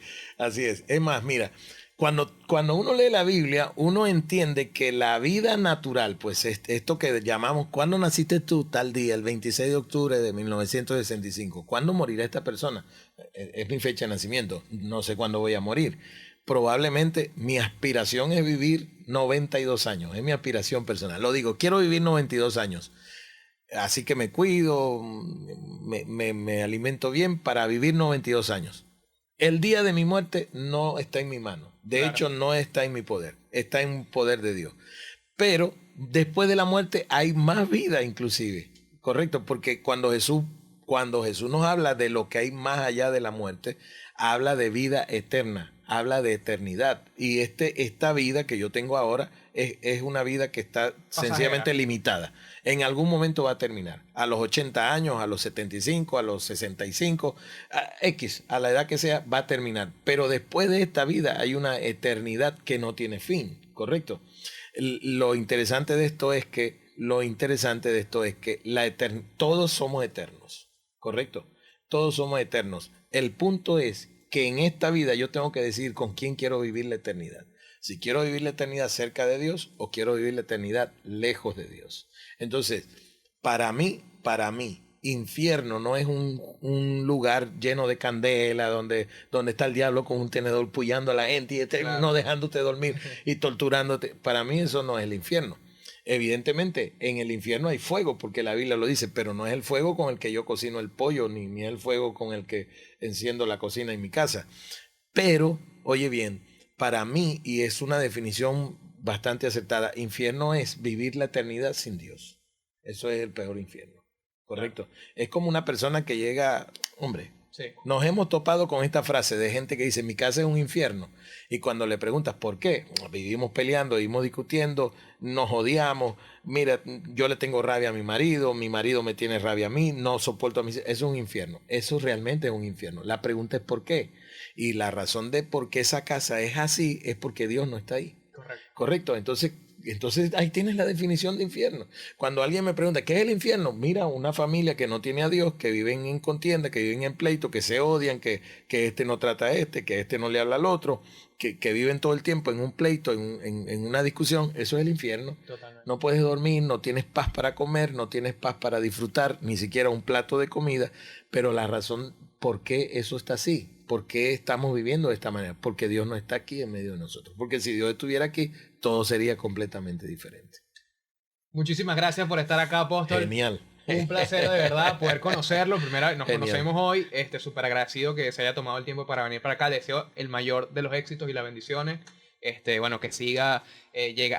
Es más, mira, cuando uno lee la Biblia, uno entiende que la vida natural, pues esto que llamamos, ¿cuándo naciste tú? Tal día, el 26 de octubre de 1965. ¿Cuándo morirá esta persona? Es mi fecha de nacimiento. No sé cuándo voy a morir. Probablemente mi aspiración es vivir 92 años. Es mi aspiración personal. Lo digo, quiero vivir 92 años. Así que me cuido, me alimento bien para vivir 92 años. El día de mi muerte no está en mi mano. De hecho, no está en mi poder. Está en poder de Dios. Pero después de la muerte hay más vida inclusive. ¿Correcto? Porque cuando Jesús nos habla de lo que hay más allá de la muerte, habla de vida eterna, habla de eternidad. Y esta vida que yo tengo ahora es una vida que está sencillamente limitada. En algún momento va a terminar. A los 80 años, a los 75, a los 65, a la edad que sea, va a terminar. Pero después de esta vida hay una eternidad que no tiene fin, ¿correcto? Lo interesante de esto es que todos somos eternos, ¿correcto? Todos somos eternos. El punto es que en esta vida yo tengo que decidir con quién quiero vivir la eternidad. Si quiero vivir la eternidad cerca de Dios o quiero vivir la eternidad lejos de Dios. Entonces, para mí, infierno no es un lugar lleno de candela donde está el diablo con un tenedor puyando a la gente y no dejándote dormir y torturándote. Para mí eso no es el infierno. Evidentemente, en el infierno hay fuego, porque la Biblia lo dice, pero no es el fuego con el que yo cocino el pollo, ni es el fuego con el que enciendo la cocina en mi casa. Pero, oye bien, para mí, y es una definición bastante acertada, infierno es vivir la eternidad sin Dios. Eso es el peor infierno, ¿correcto? Claro. Es como una persona que llega, hombre, sí. Nos hemos topado con esta frase de gente que dice, mi casa es un infierno. Y cuando le preguntas por qué, vivimos peleando, vivimos discutiendo, nos odiamos, mira, yo le tengo rabia a mi marido me tiene rabia a mí, no soporto a mis... Eso es un infierno, eso realmente es un infierno. La pregunta es por qué. Y la razón de por qué esa casa es así es porque Dios no está ahí. Correcto. Entonces ahí tienes la definición de infierno. Cuando alguien me pregunta, ¿qué es el infierno? Mira, una familia que no tiene a Dios, que viven en contienda, que viven en pleito, que se odian, que este no trata a este, que este no le habla al otro, que viven todo el tiempo en un pleito, en una discusión. Eso es el infierno. Totalmente. No puedes dormir, no tienes paz para comer, no tienes paz para disfrutar, ni siquiera un plato de comida. Pero la razón por qué eso está así, ¿por qué estamos viviendo de esta manera? Porque Dios no está aquí en medio de nosotros. Porque si Dios estuviera aquí, todo sería completamente diferente. Muchísimas gracias por estar acá, Apóstol. Genial. Un placer de verdad poder conocerlo. Primero nos conocemos hoy. Súper agradecido que se haya tomado el tiempo para venir para acá. Le deseo el mayor de los éxitos y las bendiciones. Bueno, que siga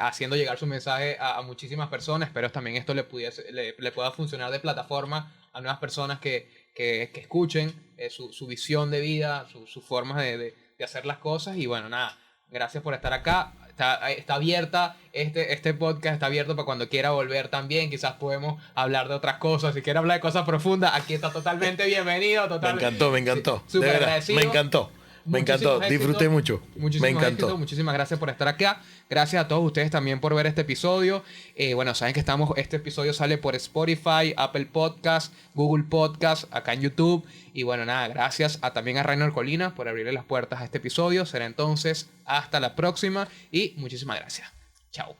haciendo llegar su mensaje a muchísimas personas. Espero también esto le pueda funcionar de plataforma a nuevas personas que escuchen su visión de vida, sus formas de hacer las cosas. Y bueno, nada, gracias por estar acá. Está abierta, este podcast está abierto para cuando quiera volver también. Quizás podemos hablar de otras cosas. Si quiere hablar de cosas profundas, aquí está totalmente bienvenido. Me encantó. Sí, súper agradecido. Me encantó, disfruté mucho. Me encantó. Muchísimas gracias por estar acá. Gracias a todos ustedes también por ver este episodio. Bueno, saben que este episodio sale por Spotify, Apple Podcast, Google Podcast, acá en YouTube. Y bueno, nada, gracias también a Rainer Colina por abrirle las puertas a este episodio. Será entonces hasta la próxima y muchísimas gracias. Chao.